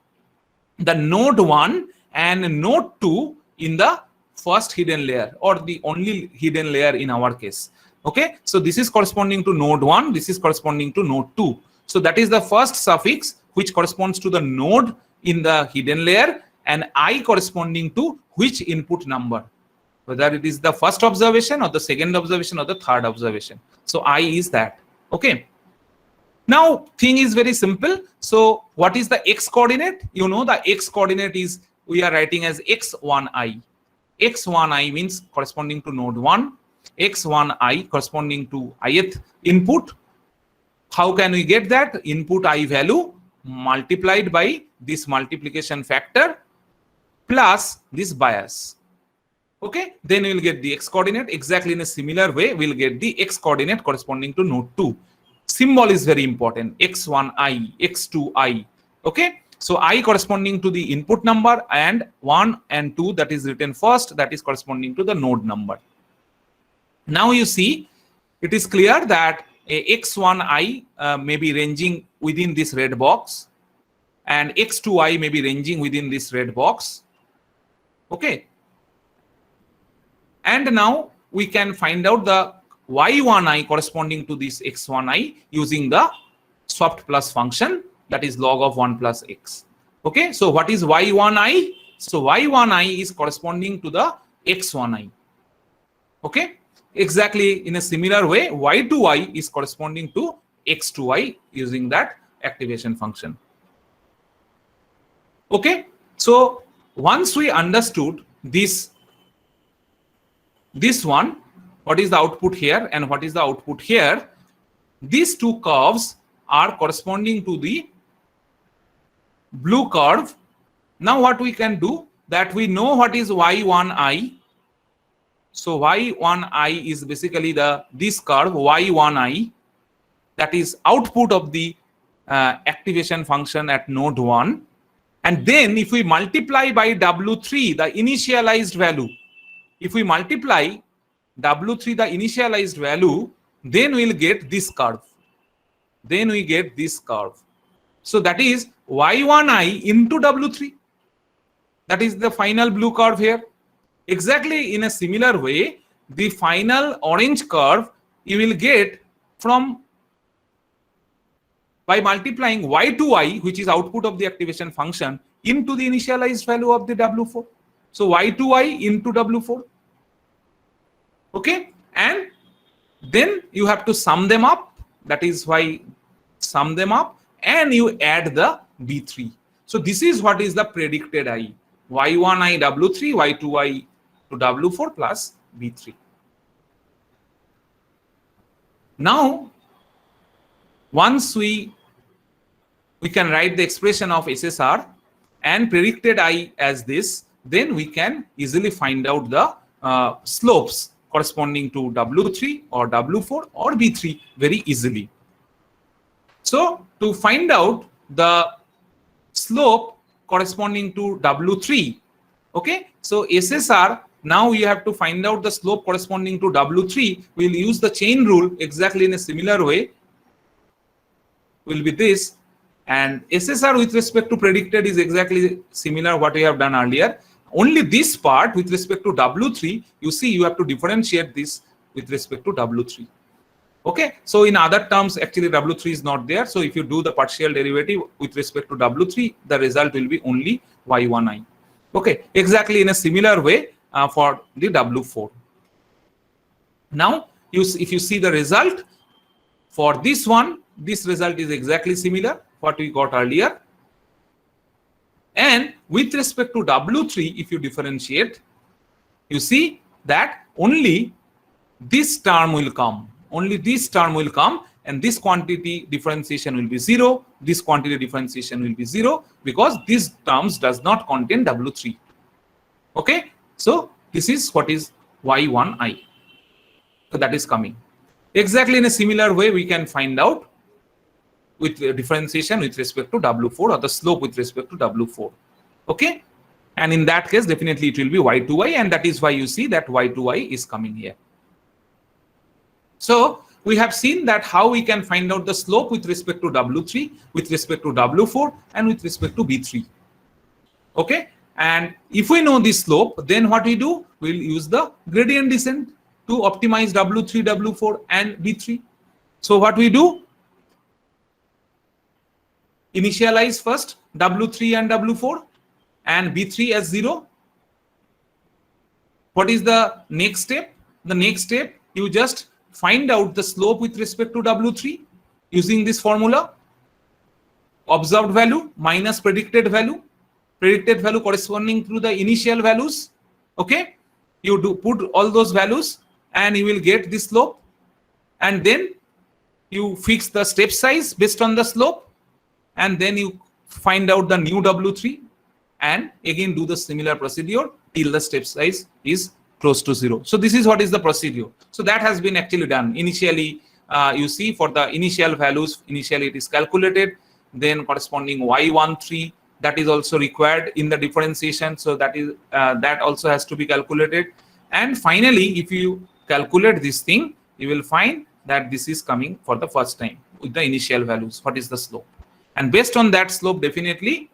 the node 1 and node 2 in the first hidden layer, or the only hidden layer in our case. Okay, so this is corresponding to node 1, this is corresponding to node 2. So that is the first suffix which corresponds to the node in the hidden layer, and I corresponding to which input number, whether it is the first observation or the second observation or the third observation. So I is that. Okay, now thing is very simple. So what is the x coordinate? You know, the x coordinate is, we are writing as x1i. x1i means corresponding to node 1, x1i corresponding to ith input. How can we get that? Input I value multiplied by this multiplication factor plus this bias. Okay, then we will get the x coordinate. Exactly in a similar way, we will get the x coordinate corresponding to node 2. Symbol is very important, x1i, x2i. Okay, so I corresponding to the input number, and 1 and 2 that is written first, that is corresponding to the node number. Now you see, it is clear that a x1i may be ranging within this red box, and x2i may be ranging within this red box. Okay, and now we can find out the y1i corresponding to this x1i using the swapped plus function, that is log of 1 plus x. Okay, so what is y1i? So y1i is corresponding to the x1i. Okay, exactly in a similar way, y2i is corresponding to x2i using that activation function. Okay, so once we understood this one, what is the output here and what is the output here, these two curves are corresponding to the blue curve. Now what we can do, that we know what is y1i. So y1i is basically this curve y1i, that is output of the activation function at node 1. And then if we multiply by W3, the initialized value, if we multiply W3, the initialized value, then we'll get this curve. Then we get this curve. So that is y1i into W3. That is the final blue curve here. Exactly in a similar way, the final orange curve you will get from by multiplying y2i, which is output of the activation function, into the initialized value of the W4. So y2i into W4. Okay, and then you have to sum them up. That is why sum them up, and you add the B3. So this is what is the predicted I. y1i W3, y2i to W4 plus B3. Now, once we can write the expression of SSR and predicted I as this, then we can easily find out the slopes corresponding to W3 or W4 or B3 very easily. So to find out the slope corresponding to W3, okay, so SSR, now you have to find out the slope corresponding to W3. We'll use the chain rule exactly in a similar way. Will be this, and SSR with respect to predicted is exactly similar what we have done earlier. Only this part with respect to W3, you see you have to differentiate this with respect to W3. Okay, so in other terms actually W3 is not there. So if you do the partial derivative with respect to W3, the result will be only y1i. Okay, exactly in a similar way for the W4. Now if you see the result for this one, this result is exactly similar what we got earlier. And with respect to W3, if you differentiate, you see that only this term will come. Only this term will come, and this quantity differentiation will be 0. This quantity differentiation will be 0 because these terms does not contain W3. Okay, so this is what is y1i. So that is coming. Exactly in a similar way, we can find out with differentiation with respect to W4 or the slope with respect to W4. Okay, and in that case, definitely it will be y2i, and that is why you see that y2i is coming here. So we have seen that how we can find out the slope with respect to W3, with respect to W4, and with respect to B3. Okay, and if we know this slope, then what we do, we'll use the gradient descent to optimize W3, W4 and B3. So what we do, initialize first W3 and W4 and B3 as 0. What is the next step? The next step, you just find out the slope with respect to W3 using this formula. Observed value minus predicted value corresponding to the initial values. Okay, you do put all those values and you will get the slope, and then you fix the step size based on the slope, and then you find out the new W3 and again do the similar procedure till the step size is close to 0. So this is what is the procedure. So that has been actually done initially. You see, for the initial values, initially it is calculated, then corresponding y13, that is also required in the differentiation, so that is that also has to be calculated. And finally, if you calculate this thing, you will find that this is coming for the first time with the initial values, what is the slope, and based on that slope, definitely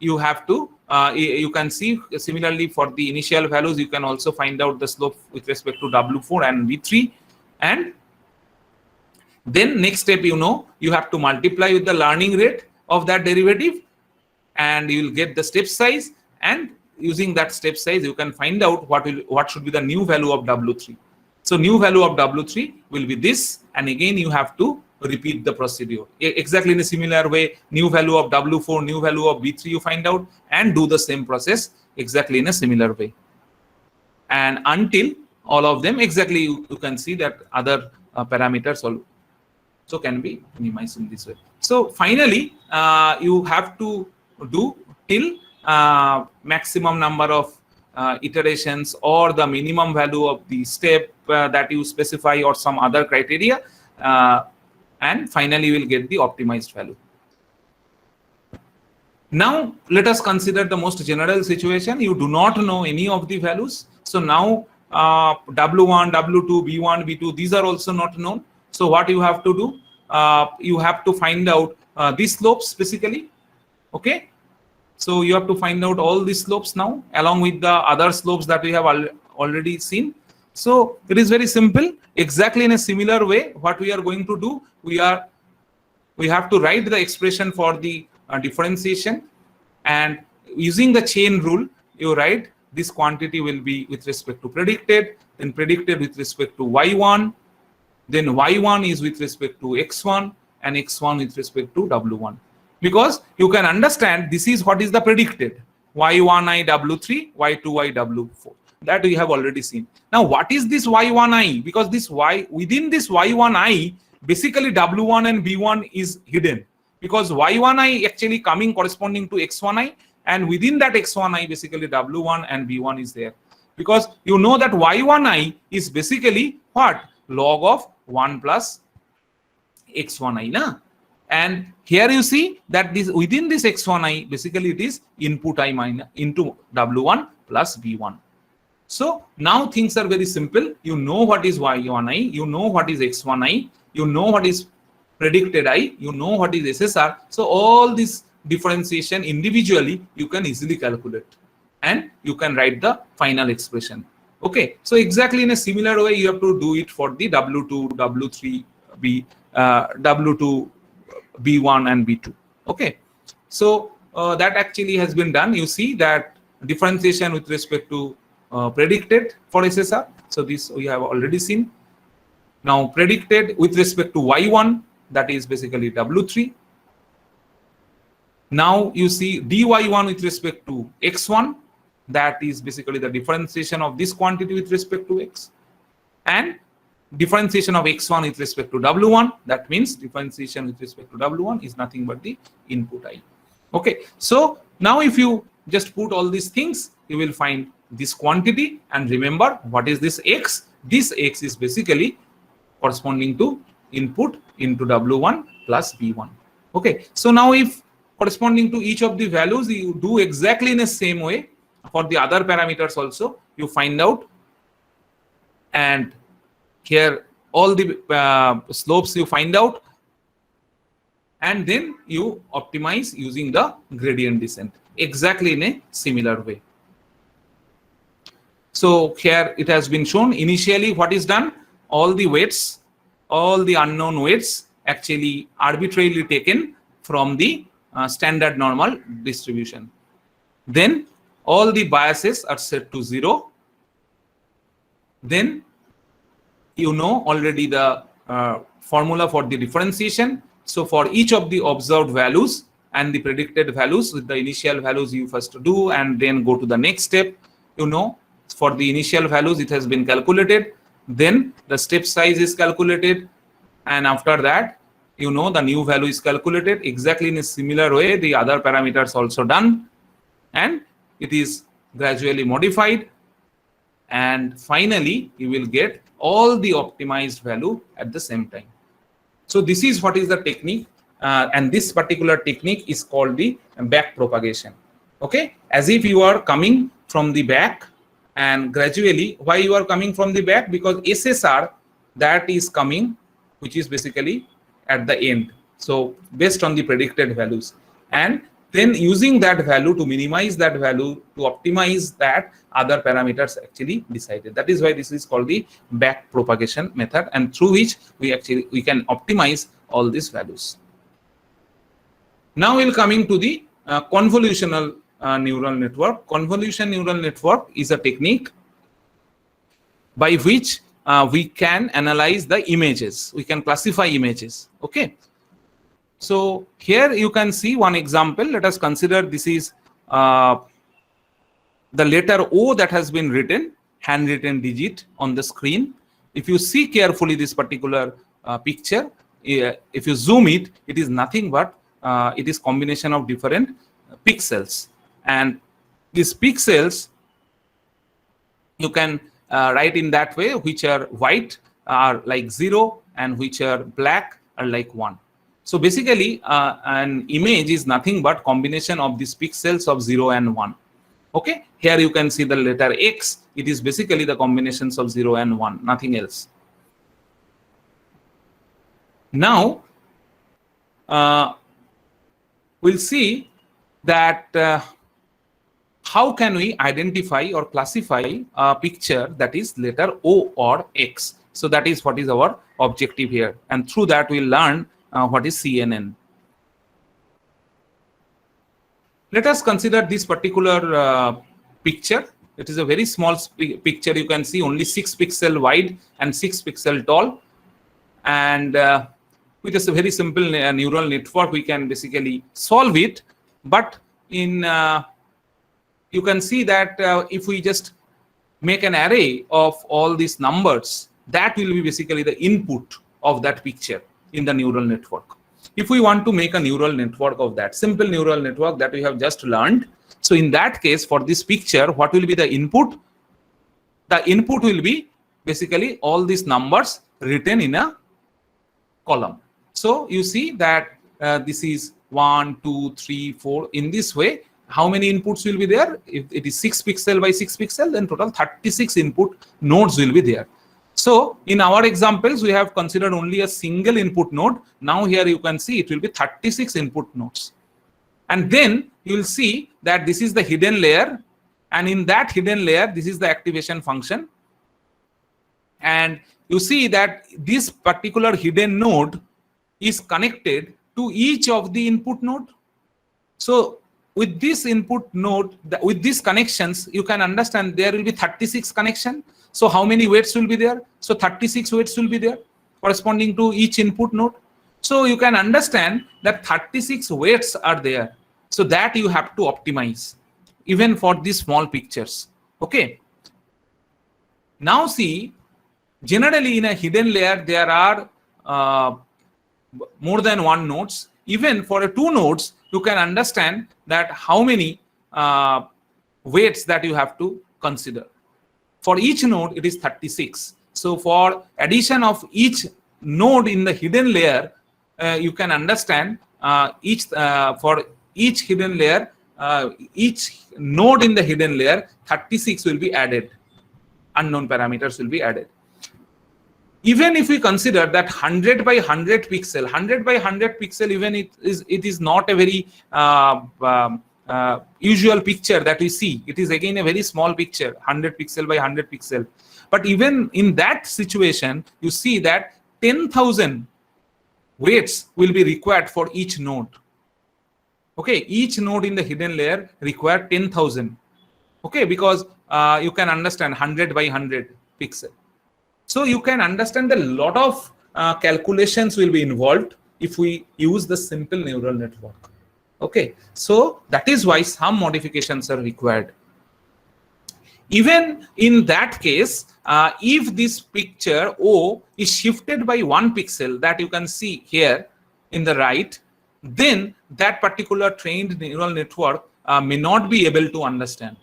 you have to you can see similarly for the initial values, you can also find out the slope with respect to W4 and V3. And then next step, you have to multiply with the learning rate of that derivative, and you will get the step size, and using that step size you can find out what should be the new value of W3. So new value of W3 will be this, and again you have to repeat the procedure exactly in a similar way. New value of W4, new value of B3 you find out, and do the same process exactly in a similar way, and until all of them exactly you can see that other parameters also can be minimized in this way. So finally you have to do till maximum number of iterations or the minimum value of the step that you specify or some other criteria, and finally you will get the optimized value. Now let us consider the most general situation. You do not know any of the values. So now W1, W2, B1, B2, these are also not known. So what you have to do, you have to find out these slopes basically. Okay, so you have to find out all these slopes now along with the other slopes that we have already seen. So it is very simple. Exactly in a similar way, what we are going to do, we have to write the expression for the differentiation, and using the chain rule, you write this quantity will be with respect to predicted, then predicted with respect to y1, then y1 is with respect to x1, and x1 with respect to w1. Because you can understand this is what is the predicted, y1i w3, y2i w4, that we have already seen. Now what is this y1i? Because this y, within this y1i, basically w1 and b1 is hidden, because y1i actually coming corresponding to x1i, and within that x1i basically w1 and b1 is there, because you know that y1i is basically what, log of 1 plus x1i na? And here you see that this within this x1i basically it is input I minus into w1 plus b1. So now things are very simple. You know what is y1i, you know what is x1i, you know what is predicted I, you know what is SSR. So all this differentiation individually you can easily calculate, and you can write the final expression. Okay, so exactly in a similar way you have to do it for the W2, W3, W2, B1 and B2. Okay, so that actually has been done. You see that differentiation with respect to predicted for SSR. So this we have already seen. Now predicted with respect to y1, that is basically W3. Now you see dy1 with respect to x1, that is basically the differentiation of this quantity with respect to x, and differentiation of x1 with respect to w1, that means differentiation with respect to w1 is nothing but the input I. Okay, so now if you just put all these things, you will find this quantity, and remember what is this x? This x is basically corresponding to input into w1 plus b1. Okay, so now if corresponding to each of the values you do exactly in the same way for the other parameters also, you find out, and here all the slopes you find out, and then you optimize using the gradient descent. exactly in a similar way. So here it has been shown initially what is done, all the weights, all the unknown weights actually arbitrarily taken from the standard normal distribution. Then all the biases are set to 0. Then you know already the formula for the differentiation. So for each of the observed values and the predicted values, with the initial values you first do and then go to the next step. You know, for the initial values it has been calculated, then the step size is calculated, and after that you know the new value is calculated. Exactly in a similar way the other parameters also done, and it is gradually modified, and finally you will get all the optimized value at the same time. So this is what is the technique, and this particular technique is called the back propagation. Okay, as if you are coming from the back, and gradually, why you are coming from the back? Because SSR that is coming, which is basically at the end. So based on the predicted values, and then using that value to minimize that value to optimize that other parameters actually decided. That is why this is called the back propagation method, and through which we can optimize all these values. Now we'll coming to the convolutional neural network. Convolution neural network is a technique by which we can analyze the images. We can classify images. Okay. So here you can see one example. Let us consider this is the letter O that has been written, handwritten digit on the screen. If you see carefully this particular picture, if you zoom it, it is nothing but it is combination of different pixels, and these pixels you can write in that way, which are white are like 0 and which are black are like 1. So basically an image is nothing but combination of these pixels of 0 and 1. Okay, here you can see the letter X. It is basically the combinations of 0 and 1, nothing else. Now we'll see that how can we identify or classify a picture that is letter O or X. So that is what is our objective here, and through that we'll learn what is CNN. Let us consider this particular picture. It is a very small picture. You can see only 6 pixel wide and 6 pixel tall, and with a very simple neural network we can basically solve it. But in you can see that if we just make an array of all these numbers, that will be basically the input of that picture in the neural network. If we want to make a neural network of that simple neural network that we have just learned, so in that case for this picture, what will be the input? The input will be basically all these numbers written in a column. So you see that this is 1, 2, 3, 4. In this way, how many inputs will be there? If it is 6 pixel by 6 pixel, then total 36 input nodes will be there. So in our examples, we have considered only a single input node. Now here you can see it will be 36 input nodes. And then you will see that this is the hidden layer. And in that hidden layer, this is the activation function. And you see that this particular hidden node is connected to each of the input node. So with this input node, with these connections, you can understand there will be 36 connection. So how many weights will be there? So 36 weights will be there corresponding to each input node. So you can understand that 36 weights are there. So that you have to optimize even for these small pictures. Okay. Now see, generally in a hidden layer, there are more than one nodes. Even for a 2 nodes, you can understand that how many weights that you have to consider. For each node, it is 36. So for addition of each node in the hidden layer, you can understand for each hidden layer, each node in the hidden layer, 36 will be added. Unknown parameters will be added. Even if we consider that 100 by 100 pixel, 100 by 100 pixel, even it is not a very usual picture that we see. It is again a very small picture, 100 pixel by 100 pixel. But even in that situation, you see that 10,000 weights will be required for each node. Okay, each node in the hidden layer require 10,000. Okay, because you can understand 100 by 100 pixel. So you can understand a lot of calculations will be involved if we use the simple neural network. Okay, so that is why some modifications are required. Even in that case, if this picture O is shifted by 1 pixel that you can see here in the right, then that particular trained neural network may not be able to understand.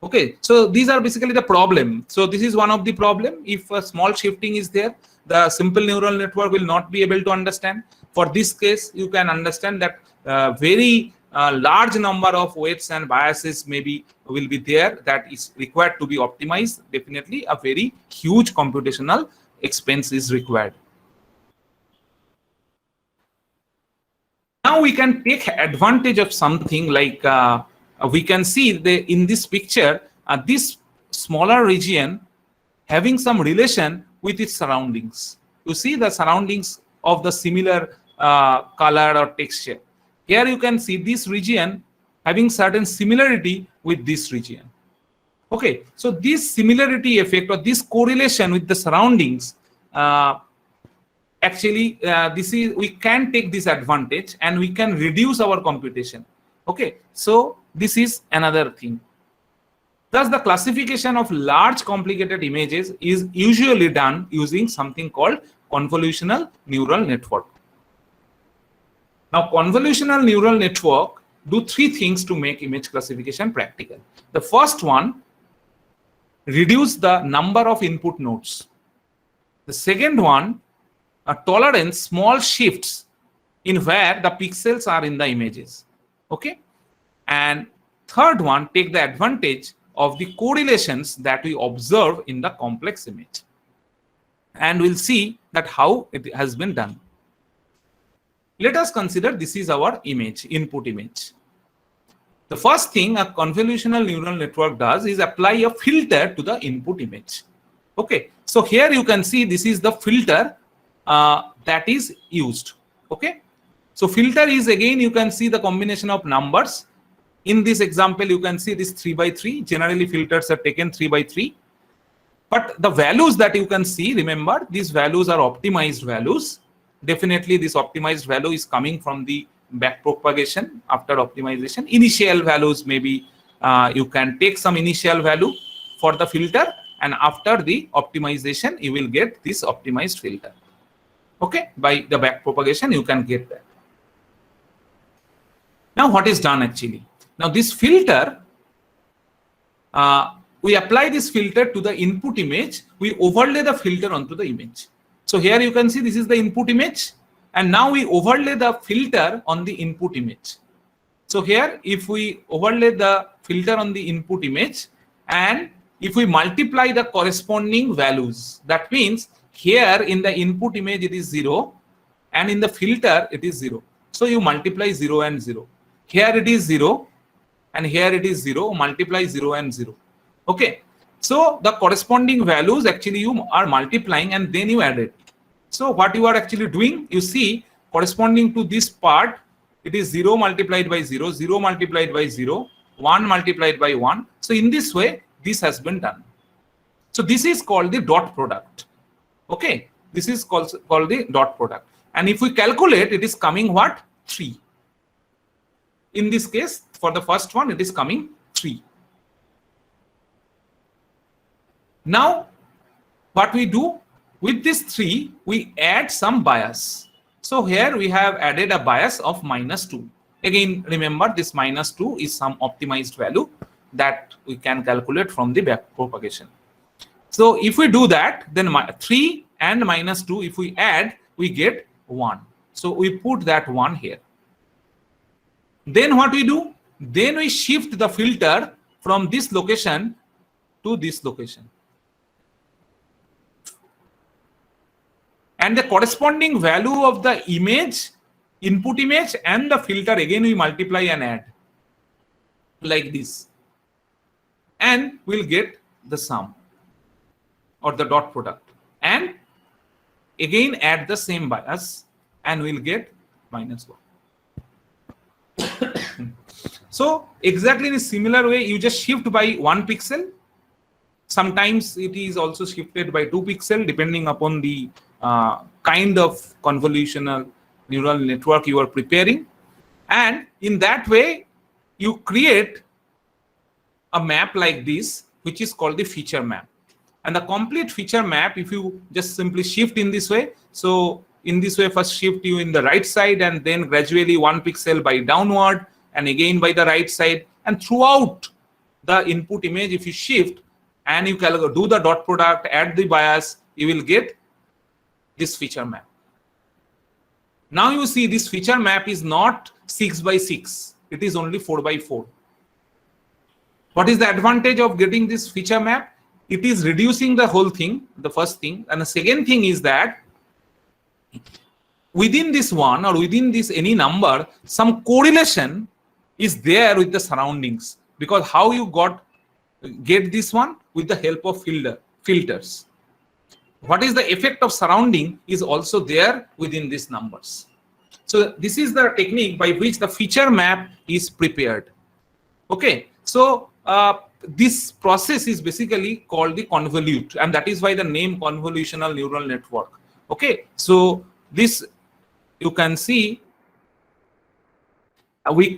Okay, so these are basically the problem. So this is one of the problem. If a small shifting is there, the simple neural network will not be able to understand. For this case, you can understand that very large number of weights and biases will be there that is required to be optimized. Definitely a very huge computational expense is required. Now we can take advantage of something like we can see in this picture this smaller region having some relation with its surroundings. You see the surroundings of the similar color or texture. Here you can see this region having certain similarity with this region. Okay, so this similarity effect or this correlation with the surroundings, actually we can take this advantage and we can reduce our computation. Okay, so this is another thing. Thus, the classification of large complicated images is usually done using something called convolutional neural network. Now, convolutional neural network do 3 things to make image classification practical. The first one, reduce the number of input nodes. The second one, tolerance small shifts in where the pixels are in the images. Okay, and third one, take the advantage of the correlations that we observe in the complex image. And we'll see that how it has been done. Let us consider this is our image, input image. The first thing a convolutional neural network does is apply a filter to the input image. Okay, so here you can see this is the filter that is used. Okay, so filter is again you can see the combination of numbers. In this example, you can see this 3 by 3. Generally, filters are taken 3 by 3. But the values that you can see, remember, these values are optimized values. Definitely, this optimized value is coming from the backpropagation after optimization. Initial values, maybe you can take some initial value for the filter, and after the optimization, you will get this optimized filter. Okay, by the backpropagation, you can get that. Now, what is done actually? Now, this filter, we apply this filter to the input image. We overlay the filter onto the image. So here you can see this is the input image. And now we overlay the filter on the input image. So here, if we overlay the filter on the input image, and if we multiply the corresponding values, that means here in the input image it is 0, and in the filter it is 0. So you multiply 0 and 0. Here it is 0. And here it is 0, multiply 0 and 0. Okay, so the corresponding values actually you are multiplying and then you add it. So what you are actually doing, you see corresponding to this part, it is 0 multiplied by 0, 0 multiplied by 0, 1 multiplied by 1. So in this way, this has been done. So this is called the dot product. Okay, this is called the dot product. And if we calculate, it is coming what? 3. In this case, for the first one, it is coming 3. Now, what we do with this 3, we add some bias. So here we have added a bias of -2. Again, remember this -2 is some optimized value that we can calculate from the backpropagation. So if we do that, then 3 and -2, if we add, we get 1. So we put that 1 here. Then what we do? Then we shift the filter from this location to this location. And the corresponding value of the image, input image, and the filter again we multiply and add. like this, and we'll get the sum or the dot product, and again add the same bias and we'll get -1. So exactly in a similar way, you just shift by 1 pixel. Sometimes it is also shifted by 2 pixel depending upon the kind of convolutional neural network you are preparing. And in that way, you create a map like this, which is called the feature map. And the complete feature map, if you just simply shift in this way, so in this way, first shift you in the right side and then gradually 1 pixel by downward and again by the right side. And throughout the input image, if you shift and you can do the dot product, add the bias, you will get this feature map. Now you see this feature map is not 6 by 6, it is only 4 by 4. What is the advantage of getting this feature map? It is reducing the whole thing, the first thing. And the second thing is that within this one or within this any number, some correlation is there with the surroundings, because how you get this one? With the help of filters. What is the effect of surrounding is also there within these numbers. So this is the technique by which the feature map is prepared. Okay, so this process is basically called the convolute, and that is why the name convolutional neural network. Okay, so this you can see, we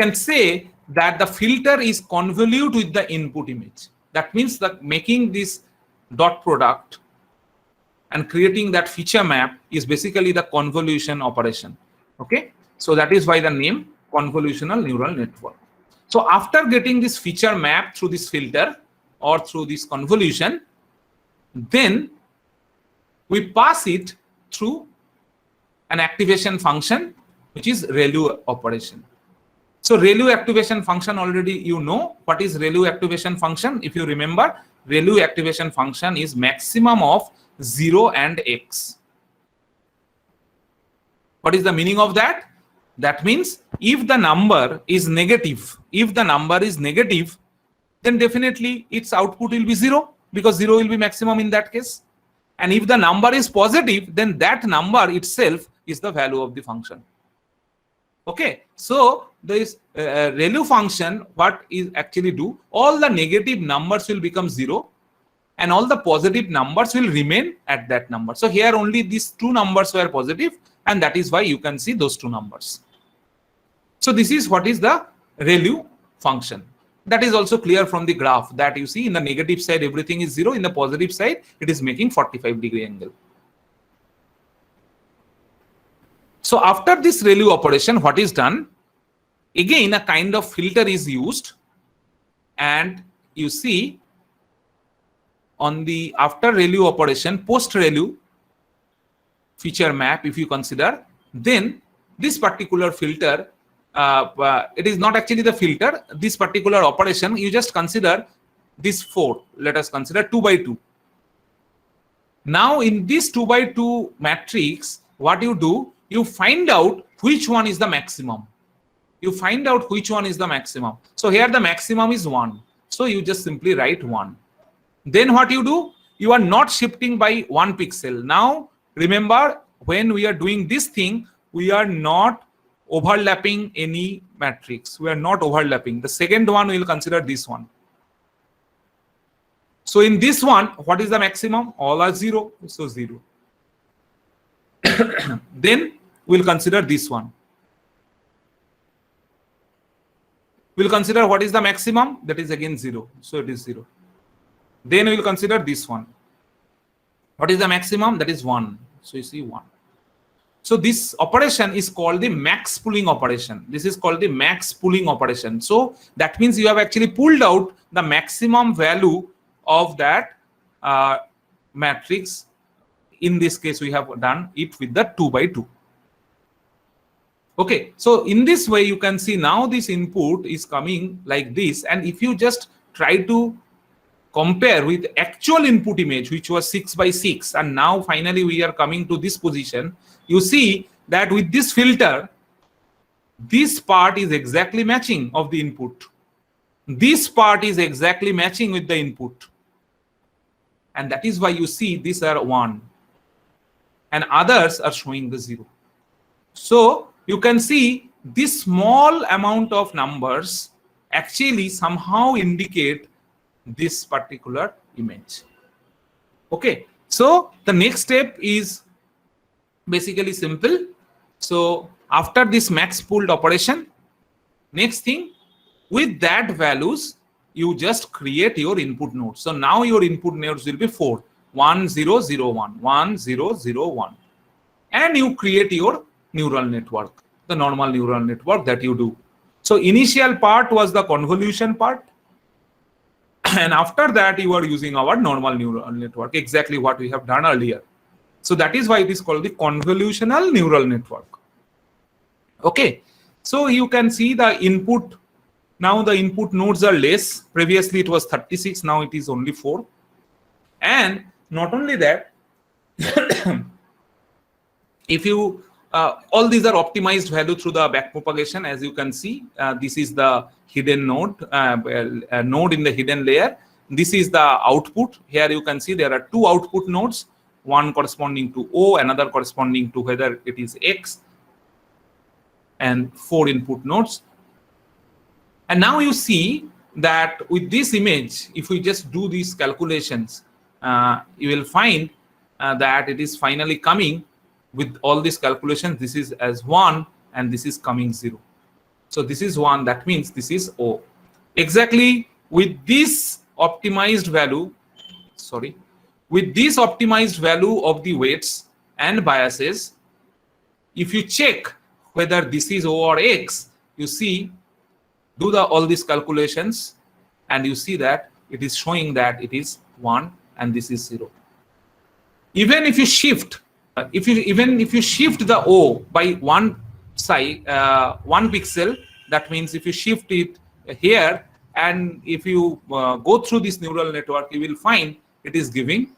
can say that the filter is convolute with the input image. That means that making this dot product and creating that feature map is basically the convolution operation. Okay, so that is why the name convolutional neural network. So after getting this feature map through this filter or through this convolution, then we pass it through an activation function, which is ReLU operation. So ReLU activation function, already you know what is ReLU activation function. If you remember, ReLU activation function is maximum of 0 and x. What is the meaning of that? That means if the number is negative, then definitely its output will be 0, because 0 will be maximum in that case. And if the number is positive, then that number itself is the value of the function. Okay, so this ReLU function, what is actually do? All the negative numbers will become 0 and all the positive numbers will remain at that number. So here only these two numbers were positive, and that is why you can see those two numbers. So this is what is the ReLU function. That is also clear from the graph that you see in the negative side everything is 0, in the positive side it is making 45-degree angle. So after this ReLU operation, what is done? Again, a kind of filter is used, and you see on the after ReLU operation, post ReLU feature map, if you consider, then this particular filter, it is not actually the filter, this particular operation, you just consider this 4, let us consider 2 by 2. Now in this 2 by 2 matrix, what you do, you find out which one is the maximum. You find out which one is the maximum. So here the maximum is 1. So you just simply write 1. Then what you do? You are not shifting by 1 pixel. Now remember, when we are doing this thing, we are not overlapping any matrix. We are not overlapping. The second one we will consider this one. So in this one, what is the maximum? All are 0. So 0. Then we'll consider this one. We'll consider what is the maximum, that is again 0. So it is 0. Then we'll consider this one. What is the maximum? That is 1. So you see 1. So this operation is called the max pooling operation. This is called the max pooling operation. So that means you have actually pulled out the maximum value of that matrix. In this case, we have done it with the 2 by 2. Okay, so in this way, you can see now this input is coming like this. And if you just try to compare with actual input image, which was 6 by 6, and now finally we are coming to this position, you see that with this filter, this part is exactly matching of the input. this part is exactly matching with the input, and that is why you see these are 1 and others are showing the 0. So you can see this small amount of numbers actually somehow indicate this particular image. Okay, so the next step is basically simple. So after this max pooled operation, next thing, with that values, you just create your input nodes. So now your input nodes will be 4, 1 0 0 1, 1 0 0 1, and you create your neural network, the normal neural network that you do. So initial part was the convolution part, and after that you are using our normal neural network, exactly what we have done earlier. So that is why it is called the convolutional neural network. Okay, so you can see the input. Now the input nodes are less. Previously it was 36, now it is only 4. And not only that, if you all these are optimized value through the backpropagation. As you can see, this is the hidden node, node in the hidden layer. This is the output. Here you can see there are 2 output nodes, one corresponding to O, another corresponding to whether it is X, and 4 input nodes. And now you see that with this image, if we just do these calculations, you will find that it is finally coming with all these calculations. This is as 1 and this is coming 0. So this is 1, that means this is O. Exactly with this optimized value, with this optimized value of the weights and biases, if you check whether this is O or X, you see, do all these calculations, and you see that it is showing that it is 1 and this is 0. Even if you shift, if you shift the O by one pixel, that means if you shift it here, and if you go through this neural network, you will find it is giving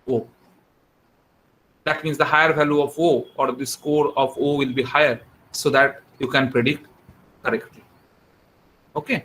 O. That means the higher value of O, or the score of O, will be higher, so that you can predict correctly. Okay.